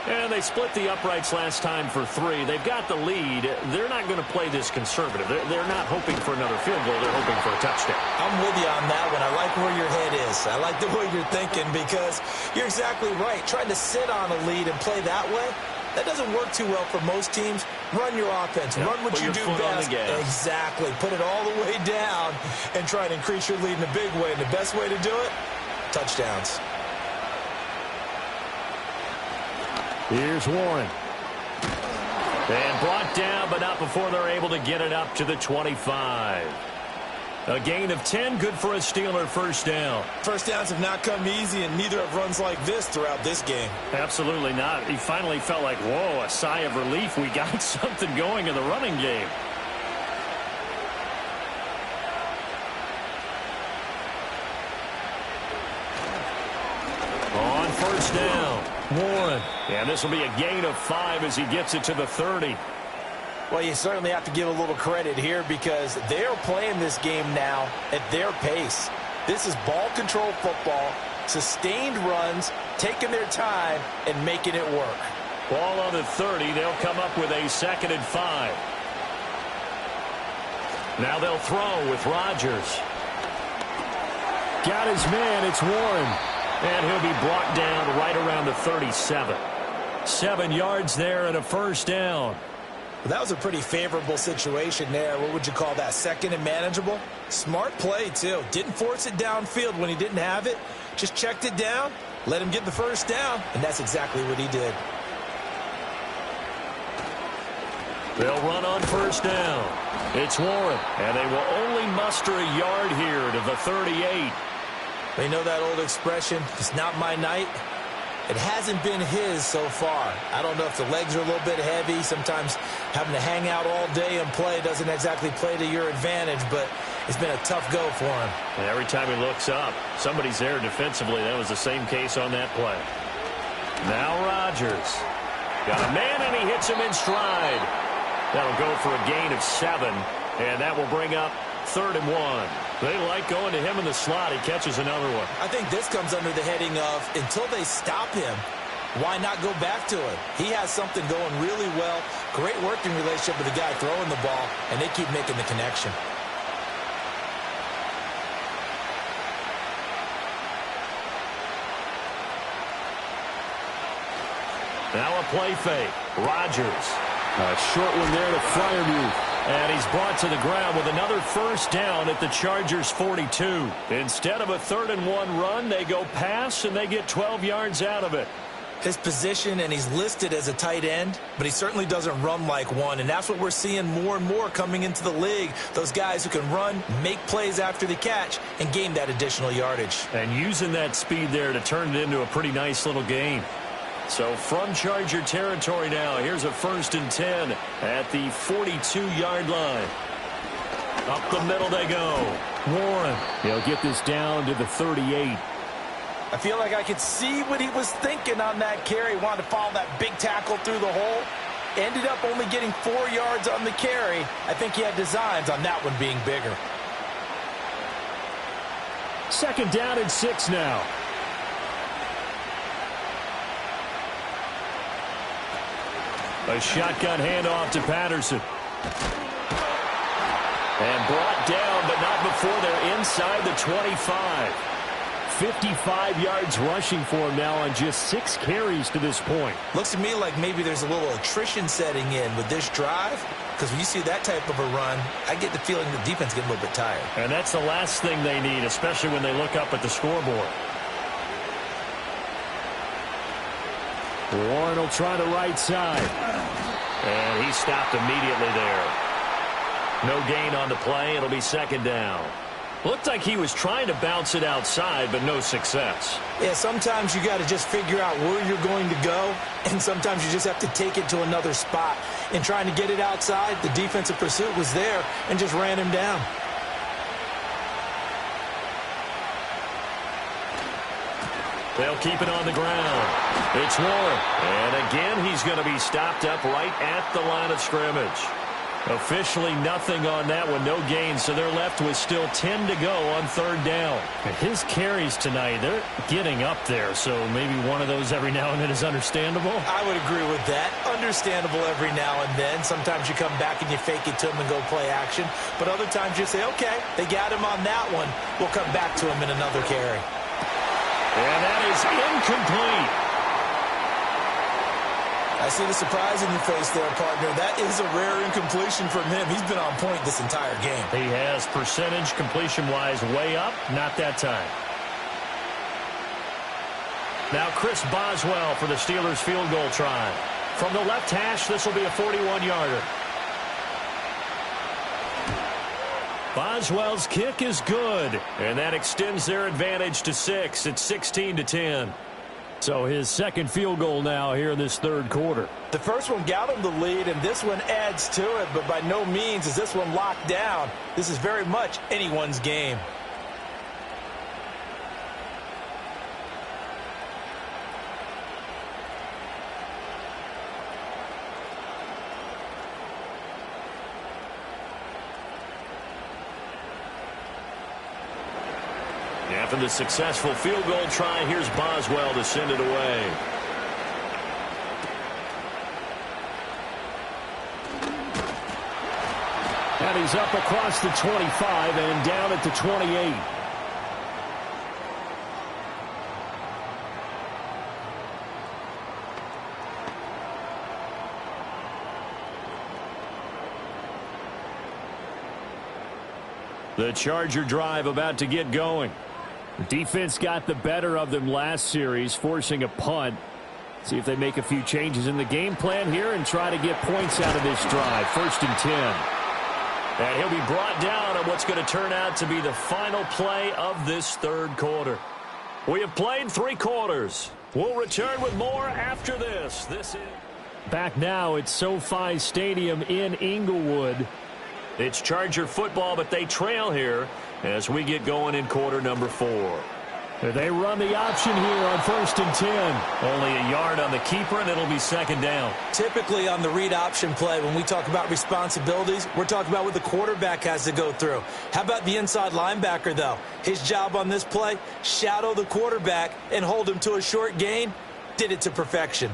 And they split the uprights last time for 3. They've got the lead. They're not going to play this conservative. They're not hoping for another field goal. They're hoping for a touchdown. I'm with you on that one. I like where your head is. I like the way you're thinking because you're exactly right. Trying to sit on a lead and play that way, that doesn't work too well for most teams. Run your offense. Run what you do best. Exactly. Put it all the way down and try and increase your lead in a big way. And the best way to do it, touchdowns. Here's Warren. And brought down, but not before they're able to get it up to the 25. A gain of 10, good for a Steeler first down. First downs have not come easy, and neither have runs like this throughout this game. Absolutely not. He finally felt like, whoa, a sigh of relief. We got something going in the running game. On first down, Warren. And this will be a gain of 5 as he gets it to the 30. Well, you certainly have to give a little credit here because they're playing this game now at their pace. This is ball control football, sustained runs, taking their time, and making it work. Ball on the 30. They'll come up with a 2nd and 5. Now they'll throw with Rodgers. Got his man. It's Warren. And he'll be brought down right around the 37. 7 yards there and a first down. Well, that was a pretty favorable situation there. What would you call that? 2nd and manageable? Smart play, too. Didn't force it downfield when he didn't have it. Just checked it down, let him get the first down, and that's exactly what he did. They'll run on first down. It's Warren, and they will only muster a yard here to the 38. They know that old expression, it's not my night. It hasn't been his so far. I don't know if the legs are a little bit heavy. Sometimes having to hang out all day and play doesn't exactly play to your advantage, but it's been a tough go for him. And every time he looks up, somebody's there defensively. That was the same case on that play. Now Rodgers. Got a man, and he hits him in stride. That'll go for a gain of 7, and that will bring up 3rd and 1. They like going to him in the slot. He catches another one. I think this comes under the heading of until they stop him, why not go back to it? He has something going really well. Great working relationship with the guy throwing the ball, and they keep making the connection. Now a play fake. Rodgers. A short one there to Freiermuth. And he's brought to the ground with another first down at the Chargers' 42. Instead of a 3rd and 1 run, they go pass, and they get 12 yards out of it. His position, and he's listed as a tight end, but he certainly doesn't run like one, and that's what we're seeing more and more coming into the league. Those guys who can run, make plays after the catch, and gain that additional yardage. And using that speed there to turn it into a pretty nice little game. So from Charger territory now, here's a 1st and 10 at the 42-yard line. Up the middle they go. Warren, he'll get this down to the 38. I feel like I could see what he was thinking on that carry. Wanted to follow that big tackle through the hole. Ended up only getting 4 yards on the carry. I think he had designs on that one being bigger. 2nd down and 6 now. A shotgun handoff to Patterson. And brought down, but not before they're inside the 25. 55 yards rushing for him now on just 6 carries to this point. Looks to me like maybe there's a little attrition setting in with this drive, because when you see that type of a run, I get the feeling the defense getting a little bit tired. And that's the last thing they need, especially when they look up at the scoreboard. Warren will try the right side. And he stopped immediately there. No gain on the play. It'll be second down. Looked like he was trying to bounce it outside, but no success. Yeah, sometimes you got to just figure out where you're going to go, and sometimes you just have to take it to another spot. In trying to get it outside, the defensive pursuit was there and just ran him down. They'll keep it on the ground. It's Warren. And again, he's going to be stopped up right at the line of scrimmage. Officially nothing on that one, no gain, so they're left with still 10 to go on third down. And his carries tonight, they're getting up there, so maybe one of those every now and then is understandable. I would agree with that. Understandable every now and then. Sometimes you come back and you fake it to him and go play action, but other times you say, okay, they got him on that one. We'll come back to him in another carry. And that is incomplete. I see the surprise in your face there, partner. That is a rare incompletion from him. He's been on point this entire game. He has percentage completion-wise way up. Not that time. Now Chris Boswell for the Steelers field goal try. From the left hash, this will be a 41-yarder. Boswell's kick is good, and that extends their advantage to 6. It's 16-10. So his second field goal now here in this third quarter. The first one got him the lead, and this one adds to it, but by no means is this one locked down. This is very much anyone's game. After the successful field goal try, here's Boswell to send it away. And he's up across the 25 and down at the 28. The Charger drive about to get going. The defense got the better of them last series, forcing a punt. See if they make a few changes in the game plan here and try to get points out of this drive. 1st and 10. And he'll be brought down on what's going to turn out to be the final play of this third quarter. We have played 3 quarters. We'll return with more after this. This is back now at SoFi Stadium in Inglewood. It's Charger football, but they trail here as we get going in quarter number 4. They run the option here on 1st and 10. Only a yard on the keeper, and it'll be second down. Typically on the read option play, when we talk about responsibilities, we're talking about what the quarterback has to go through. How about the inside linebacker, though? His job on this play, shadow the quarterback and hold him to a short gain. Did it to perfection.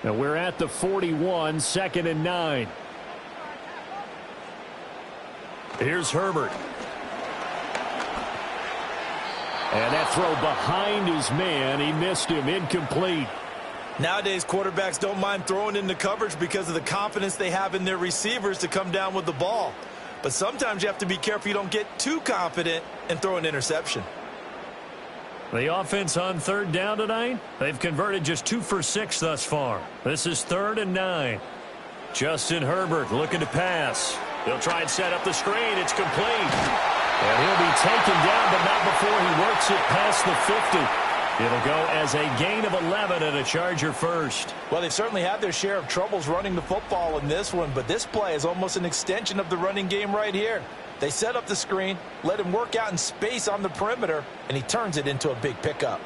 Now we're at the 41, 2nd and 9. Here's Herbert. And that throw behind his man. He missed him. Incomplete. Nowadays, quarterbacks don't mind throwing into coverage because of the confidence they have in their receivers to come down with the ball. But sometimes you have to be careful you don't get too confident and throw an interception. The offense on third down tonight, they've converted just 2 for 6 thus far. This is 3rd and 9. Justin Herbert looking to pass. He'll try and set up the screen. It's complete. And he'll be taken down, but not before he works it past the 50. It'll go as a gain of 11 and a Charger first. Well, they've certainly had their share of troubles running the football in this one, but this play is almost an extension of the running game right here. They set up the screen, let him work out in space on the perimeter, and he turns it into a big pickup.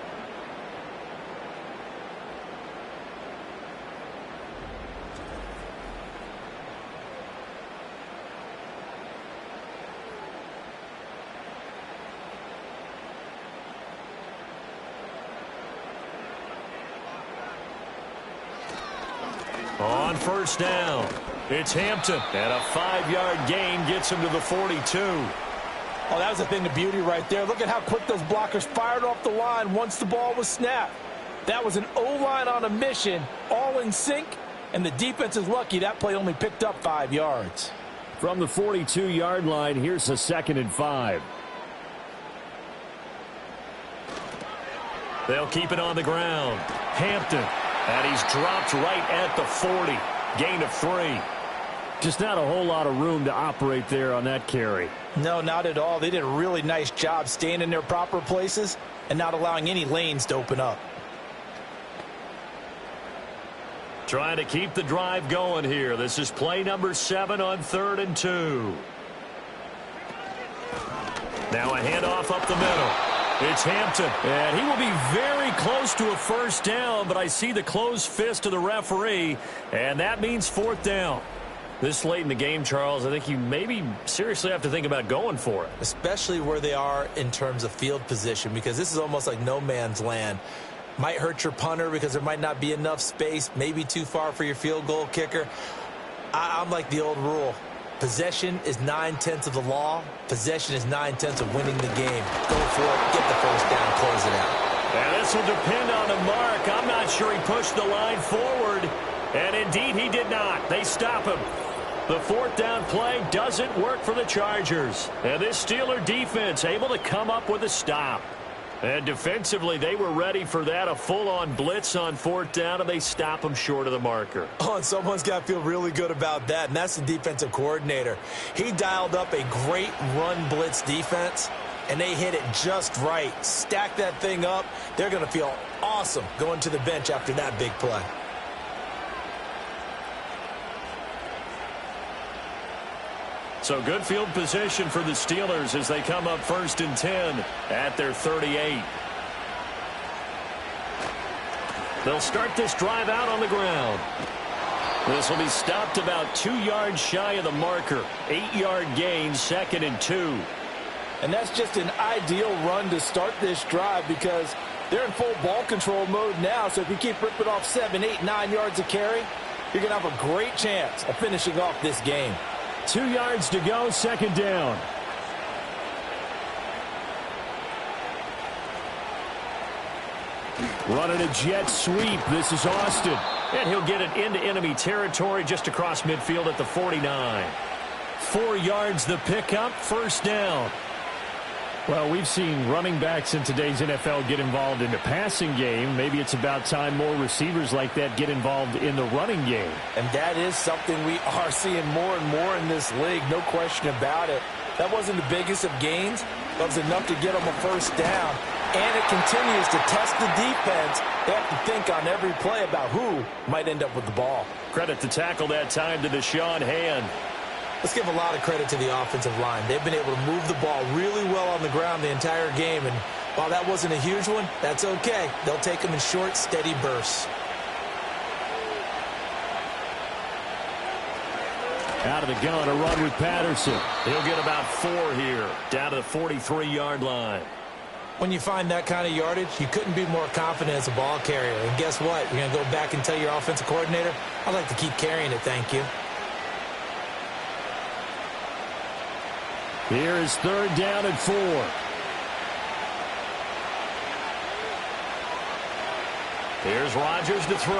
On 1st down. It's Hampton, and a 5-yard gain gets him to the 42. Oh, that was a thing of beauty right there. Look at how quick those blockers fired off the line once the ball was snapped. That was an O-line on a mission, all in sync, and the defense is lucky that play only picked up 5 yards. From the 42-yard line, here's a 2nd and 5. They'll keep it on the ground. Hampton, and he's dropped right at the 40. Gain of 3. Just not a whole lot of room to operate there on that carry. No, not at all. They did a really nice job staying in their proper places and not allowing any lanes to open up. Trying to keep the drive going here. This is play number 7 on 3rd and 2. Now a handoff up the middle. It's Hampton, and he will be very close to a first down, but I see the closed fist of the referee, and that means 4th down. This late in the game, Charles, I think you maybe seriously have to think about going for it. Especially where they are in terms of field position, because this is almost like no man's land. Might hurt your punter because there might not be enough space, maybe too far for your field goal kicker. I'm like the old rule. Possession is 9/10 of the law. Possession is 9/10 of winning the game. Go for it. Get the first down. Close it out. And this will depend on the mark. I'm not sure he pushed the line forward. And indeed, he did not. They stop him. The 4th down play doesn't work for the Chargers. And this Steeler defense able to come up with a stop. And defensively, they were ready for that, a full-on blitz on 4th down, and they stop them short of the marker. Oh, and someone's got to feel really good about that, and that's the defensive coordinator. He dialed up a great run blitz defense, and they hit it just right. Stack that thing up. They're going to feel awesome going to the bench after that big play. So good field position for the Steelers as they come up 1st and 10 at their 38. They'll start this drive out on the ground. This will be stopped about 2 yards shy of the marker. 8-yard gain, 2nd and 2. And that's just an ideal run to start this drive because they're in full ball control mode now. So if you keep ripping off 7, 8, 9 yards of carry, you're going to have a great chance of finishing off this game. 2 yards to go, 2nd down. Running a jet sweep. This is Austin. And he'll get it into enemy territory just across midfield at the 49. 4 yards the pickup, 1st down. Well, we've seen running backs in today's NFL get involved in the passing game. Maybe it's about time more receivers like that get involved in the running game. And that is something we are seeing more and more in this league, no question about it. That wasn't the biggest of gains, but it was enough to get them a 1st down. And it continues to test the defense. They have to think on every play about who might end up with the ball. Credit to tackle that time to Deshaun Hand. Let's give a lot of credit to the offensive line. They've been able to move the ball really well on the ground the entire game. And while that wasn't a huge one, that's okay. They'll take them in short, steady bursts. Out of the gun, a run with Patterson. He'll get about 4 here, down to the 43-yard line. When you find that kind of yardage, you couldn't be more confident as a ball carrier. And guess what? You're going to go back and tell your offensive coordinator, I'd like to keep carrying it, thank you. Here is 3rd down and 4. Here's Rodgers to throw.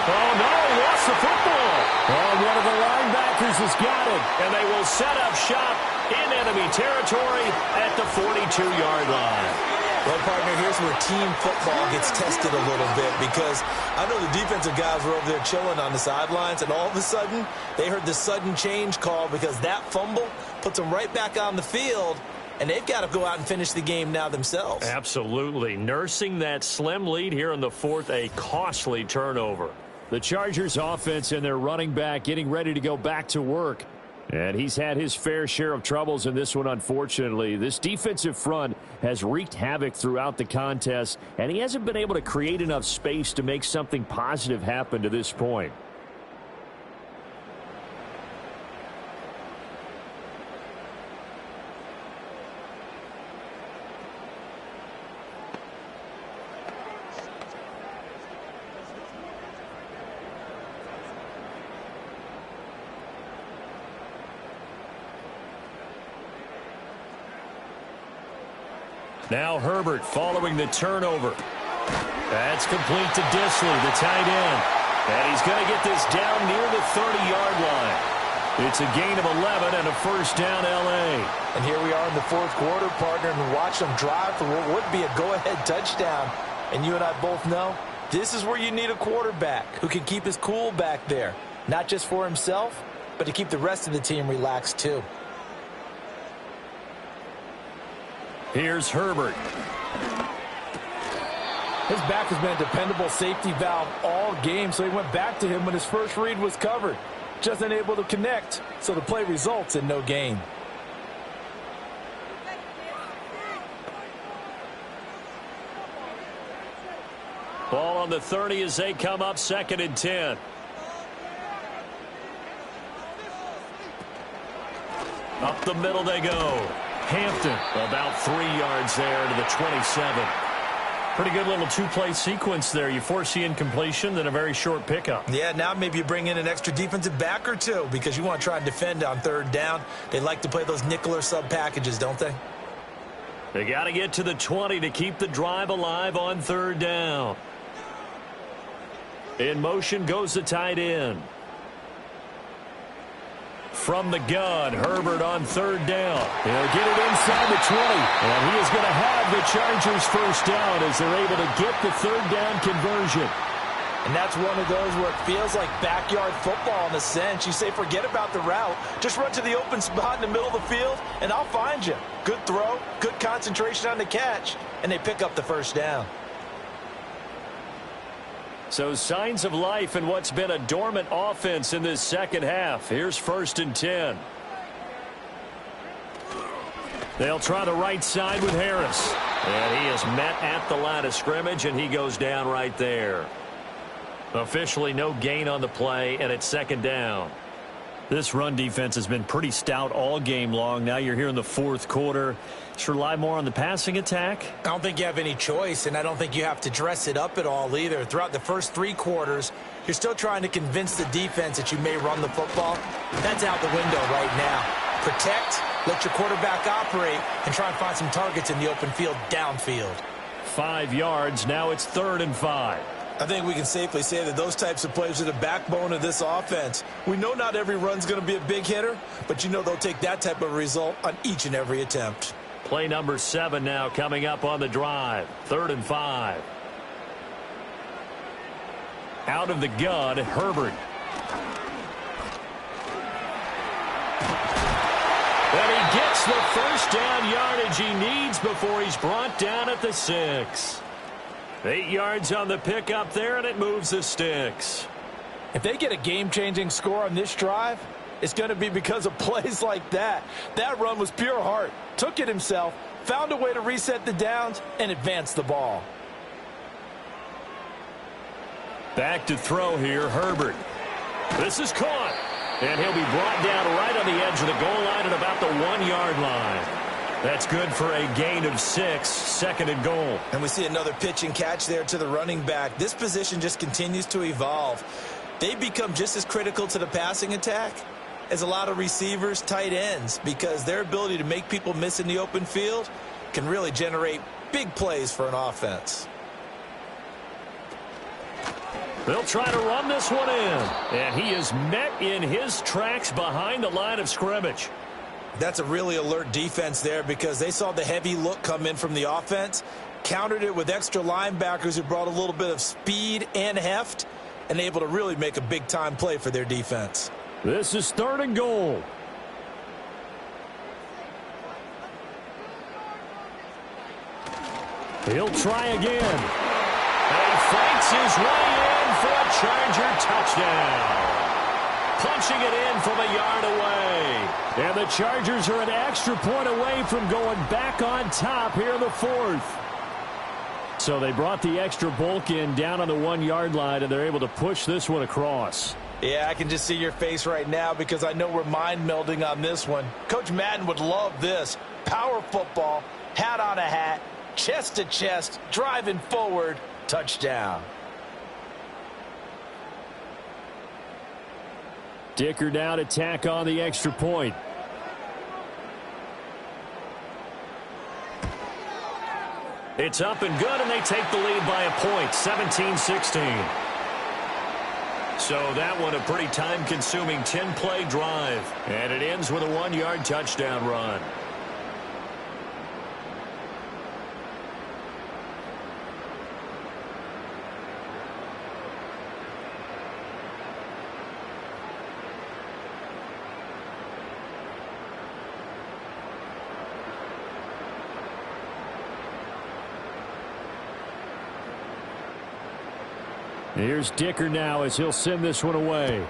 Oh, no, lost the football. Oh, one of the linebackers has got it. And they will set up shop in enemy territory at the 42-yard line. Well, partner, here's where team football gets tested a little bit because I know the defensive guys were over there chilling on the sidelines, and all of a sudden they heard the sudden change call because that fumble puts them right back on the field, and they've got to go out and finish the game now themselves. Absolutely. Nursing that slim lead here in the 4th, a costly turnover. The Chargers offense and their running back getting ready to go back to work. And he's had his fair share of troubles in this one, unfortunately. This defensive front has wreaked havoc throughout the contest, and he hasn't been able to create enough space to make something positive happen to this point. Now Herbert following the turnover. That's complete to Disley, the tight end. And he's going to get this down near the 30-yard line. It's a gain of 11 and a first down, L.A. And here we are in the fourth quarter, partner, and watch them drive for what would be a go-ahead touchdown. And you and I both know this is where you need a quarterback who can keep his cool back there. Not just for himself, but to keep the rest of the team relaxed too. Here's Herbert. His back has been a dependable safety valve all game, so he went back to him when his first read was covered. Just unable to connect, so the play results in no gain. Ball on the 30 as they come up 2nd and 10. Up the middle they go. Hampton about 3 yards there to the 27. Pretty good little two-play sequence there. You force the incompletion, then a very short pickup. Yeah, now maybe you bring in an extra defensive back or two because you want to try and defend on 3rd down. They like to play those nickel or sub packages, don't they? They got to get to the 20 to keep the drive alive on 3rd down. In motion goes the tight end. From the gun, Herbert on 3rd down. He'll get it inside the 20. And he is going to have the Chargers first down as they're able to get the 3rd down conversion. And that's one of those where it feels like backyard football in a sense. You say forget about the route. Just run to the open spot in the middle of the field, and I'll find you. Good throw, good concentration on the catch, and they pick up the first down. So signs of life in what's been a dormant offense in this second half. Here's 1st and 10. They'll try the right side with Harris. And he is met at the line of scrimmage, and he goes down right there. Officially no gain on the play, and it's 2nd down. This run defense has been pretty stout all game long. Now you're here in the 4th quarter. Just rely more on the passing attack. I don't think you have any choice, and I don't think you have to dress it up at all either. Throughout the first 3 quarters, you're still trying to convince the defense that you may run the football. That's out the window right now. Protect, let your quarterback operate, and try and find some targets in the open field downfield. 5 yards. Now it's 3rd and 5. I think we can safely say that those types of plays are the backbone of this offense. We know not every run's going to be a big hitter, but you know they'll take that type of result on each and every attempt. Play number 7 now coming up on the drive. 3rd and 5. Out of the gun, Herbert. And he gets the first down yardage he needs before he's brought down at the 6. 8 yards on the pickup there, and it moves the sticks. If they get a game-changing score on this drive, it's going to be because of plays like that. That run was pure heart. Took it himself, found a way to reset the downs, and advance the ball. Back to throw here, Herbert. This is caught. And he'll be brought down right on the edge of the goal line at about the 1-yard line. That's good for a gain of 6, 2nd and goal. And we see another pitch and catch there to the running back. This position just continues to evolve. They become just as critical to the passing attack as a lot of receivers, tight ends, because their ability to make people miss in the open field can really generate big plays for an offense. They'll try to run this one in. And he is met in his tracks behind the line of scrimmage. That's a really alert defense there because they saw the heavy look come in from the offense, countered it with extra linebackers who brought a little bit of speed and heft, and able to really make a big-time play for their defense. This is 3rd and goal. He'll try again. And he fights his way in for a Charger touchdown. Punching it in from a yard away. And the Chargers are an extra point away from going back on top here in the 4th. So they brought the extra bulk in down on the 1-yard line, and they're able to push this one across. Yeah, I can just see your face right now because I know we're mind melding on this one. Coach Madden would love this. Power football, hat on a hat, chest to chest, driving forward, touchdown. Dicker down to tack on the extra point. It's up and good, and they take the lead by a point, 17-16. So that one a pretty time-consuming 10-play drive. And it ends with a 1-yard touchdown run. Here's Dicker now as he'll send this one away.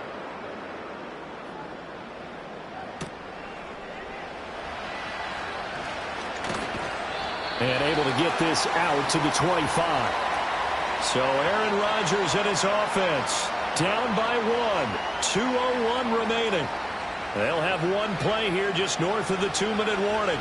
And able to get this out to the 25. So Aaron Rodgers and his offense down by 1. 2:01 remaining. They'll have one play here just north of the 2-minute warning.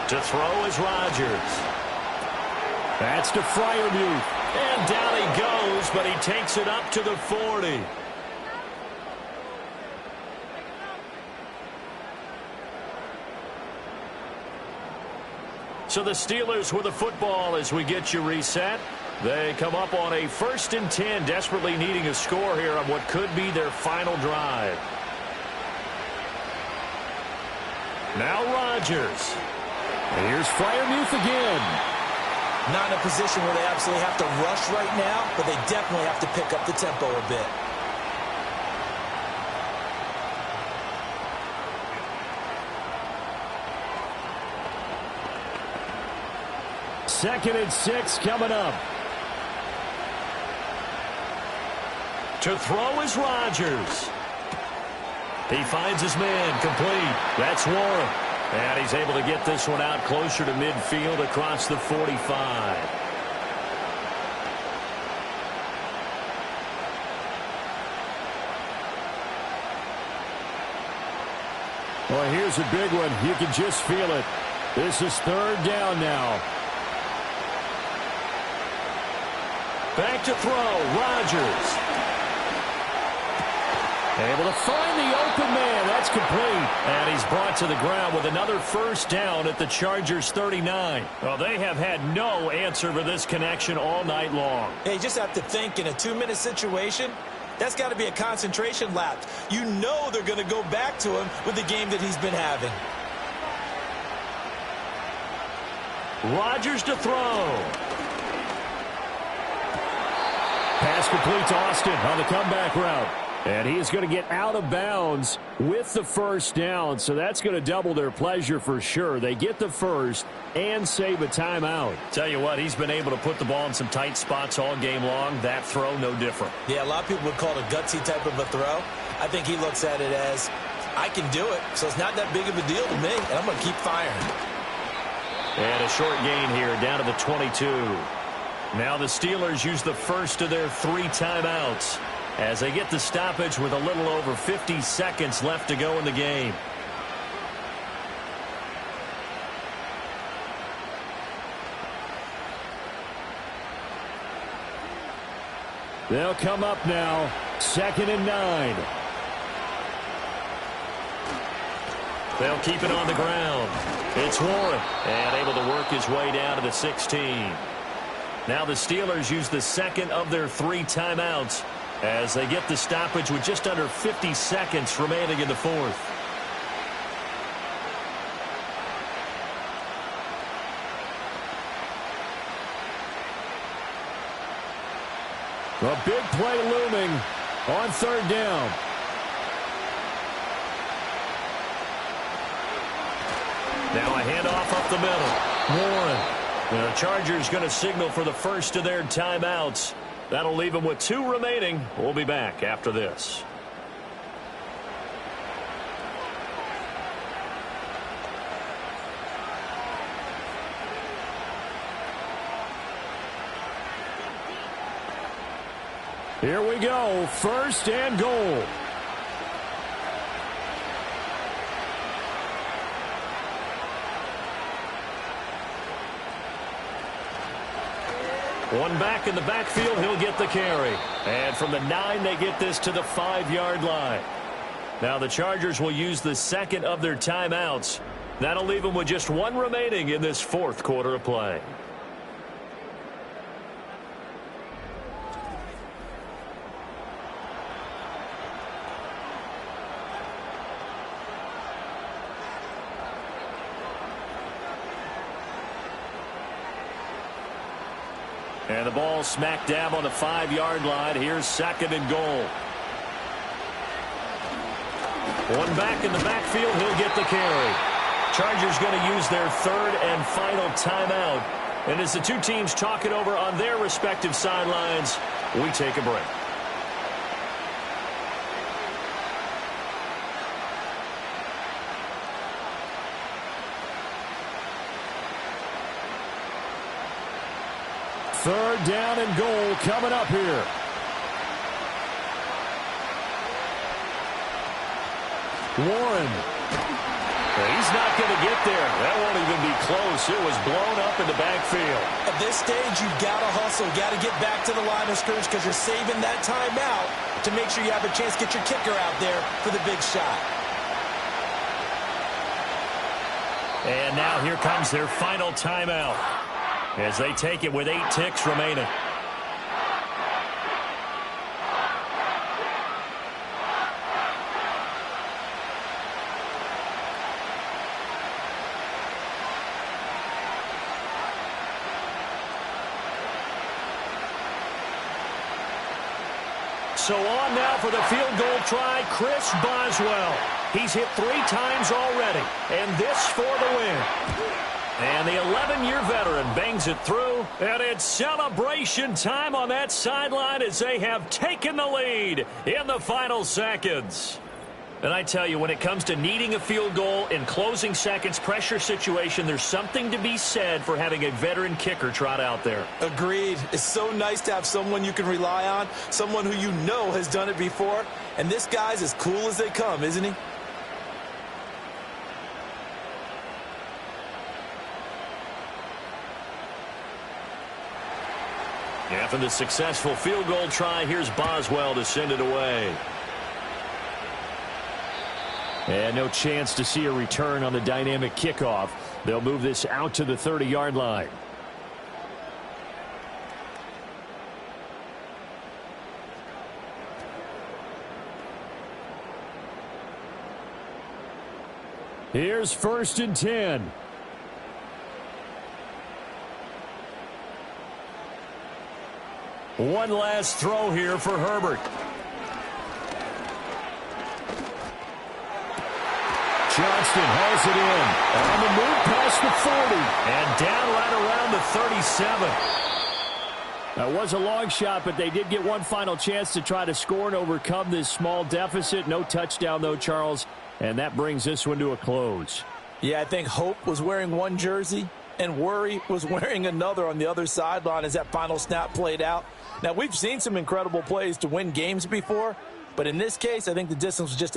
To throw is Rodgers. That's to Freiermuth. And down he goes, but he takes it up to the 40. So the Steelers with the football as we get you reset. They come up on a 1st and 10, desperately needing a score here on what could be their final drive. Now Rodgers. And here's Freiermuth again. Not in a position where they absolutely have to rush right now, but they definitely have to pick up the tempo a bit. Second and 6 coming up. To throw is Rodgers. He finds his man complete. That's Warren. And he's able to get this one out closer to midfield across the 45. Well, here's a big one. You can just feel it. This is 3rd down now. Back to throw. Rodgers. Able to find the open man. That's complete. And he's brought to the ground with another 1st down at the Chargers' 39. Well, they have had no answer for this connection all night long. Hey, you just have to think in a 2-minute situation, that's got to be a concentration lapse. You know they're going to go back to him with the game that he's been having. Rodgers to throw. Pass complete to Austin on the comeback route. And he is going to get out of bounds with the 1st down, so that's going to double their pleasure for sure. They get the 1st and save a timeout. Tell you what, he's been able to put the ball in some tight spots all game long. That throw, no different. Yeah, a lot of people would call it a gutsy type of a throw. I think he looks at it as, I can do it, so it's not that big of a deal to me, and I'm going to keep firing. And a short gain here down to the 22. Now the Steelers use the 1st of their 3 timeouts as they get the stoppage with a little over 50 seconds left to go in the game. They'll come up now, 2nd and 9. They'll keep it on the ground. It's Warren, and able to work his way down to the 16. Now the Steelers use the 2nd of their 3 timeouts as they get the stoppage with just under 50 seconds remaining in the 4th. A big play looming on 3rd down. Now a handoff up the middle. Warren. The Chargers going to signal for the 1st of their timeouts. That'll leave them with 2 remaining. We'll be back after this. Here we go. 1st and goal. One back in the backfield, he'll get the carry. And from the 9, they get this to the 5-yard line. Now the Chargers will use the second of their timeouts. That'll leave them with just one remaining in this fourth quarter of play. And the ball smack dab on the 5-yard line. Here's second and goal. One back in the backfield. He'll get the carry. Chargers going to use their third and final timeout. And as the two teams talk it over on their respective sidelines, we take a break. Third down and goal coming up here. Warren. He's not going to get there. That won't even be close. It was blown up in the backfield. At this stage, you've got to hustle. Got to get back to the line of scrimmage because you're saving that timeout to make sure you have a chance to get your kicker out there for the big shot. And now here comes their final timeout as they take it with 8 ticks remaining. So on now for the field goal try, Chris Boswell. He's hit 3 times already, and this for the win. And the 11-year veteran bangs it through, and it's celebration time on that sideline as they have taken the lead in the final seconds. And I tell you, when it comes to needing a field goal in closing seconds, pressure situation, there's something to be said for having a veteran kicker trot out there. Agreed. It's so nice to have someone you can rely on, someone who you know has done it before. And this guy's as cool as they come, isn't he? After the successful field goal try, here's Boswell to send it away. And no chance to see a return on the dynamic kickoff. They'll move this out to the 30-yard line. Here's 1st and 10. One last throw here for Herbert. Johnston has it in. On the move past the 40. And down right around the 37. That was a long shot, but they did get one final chance to try to score and overcome this small deficit. No touchdown, though, Charles. And that brings this one to a close. Yeah, I think Hope was wearing one jersey and Worry was wearing another on the other sideline as that final snap played out. Now, we've seen some incredible plays to win games before, but in this case, I think the distance was just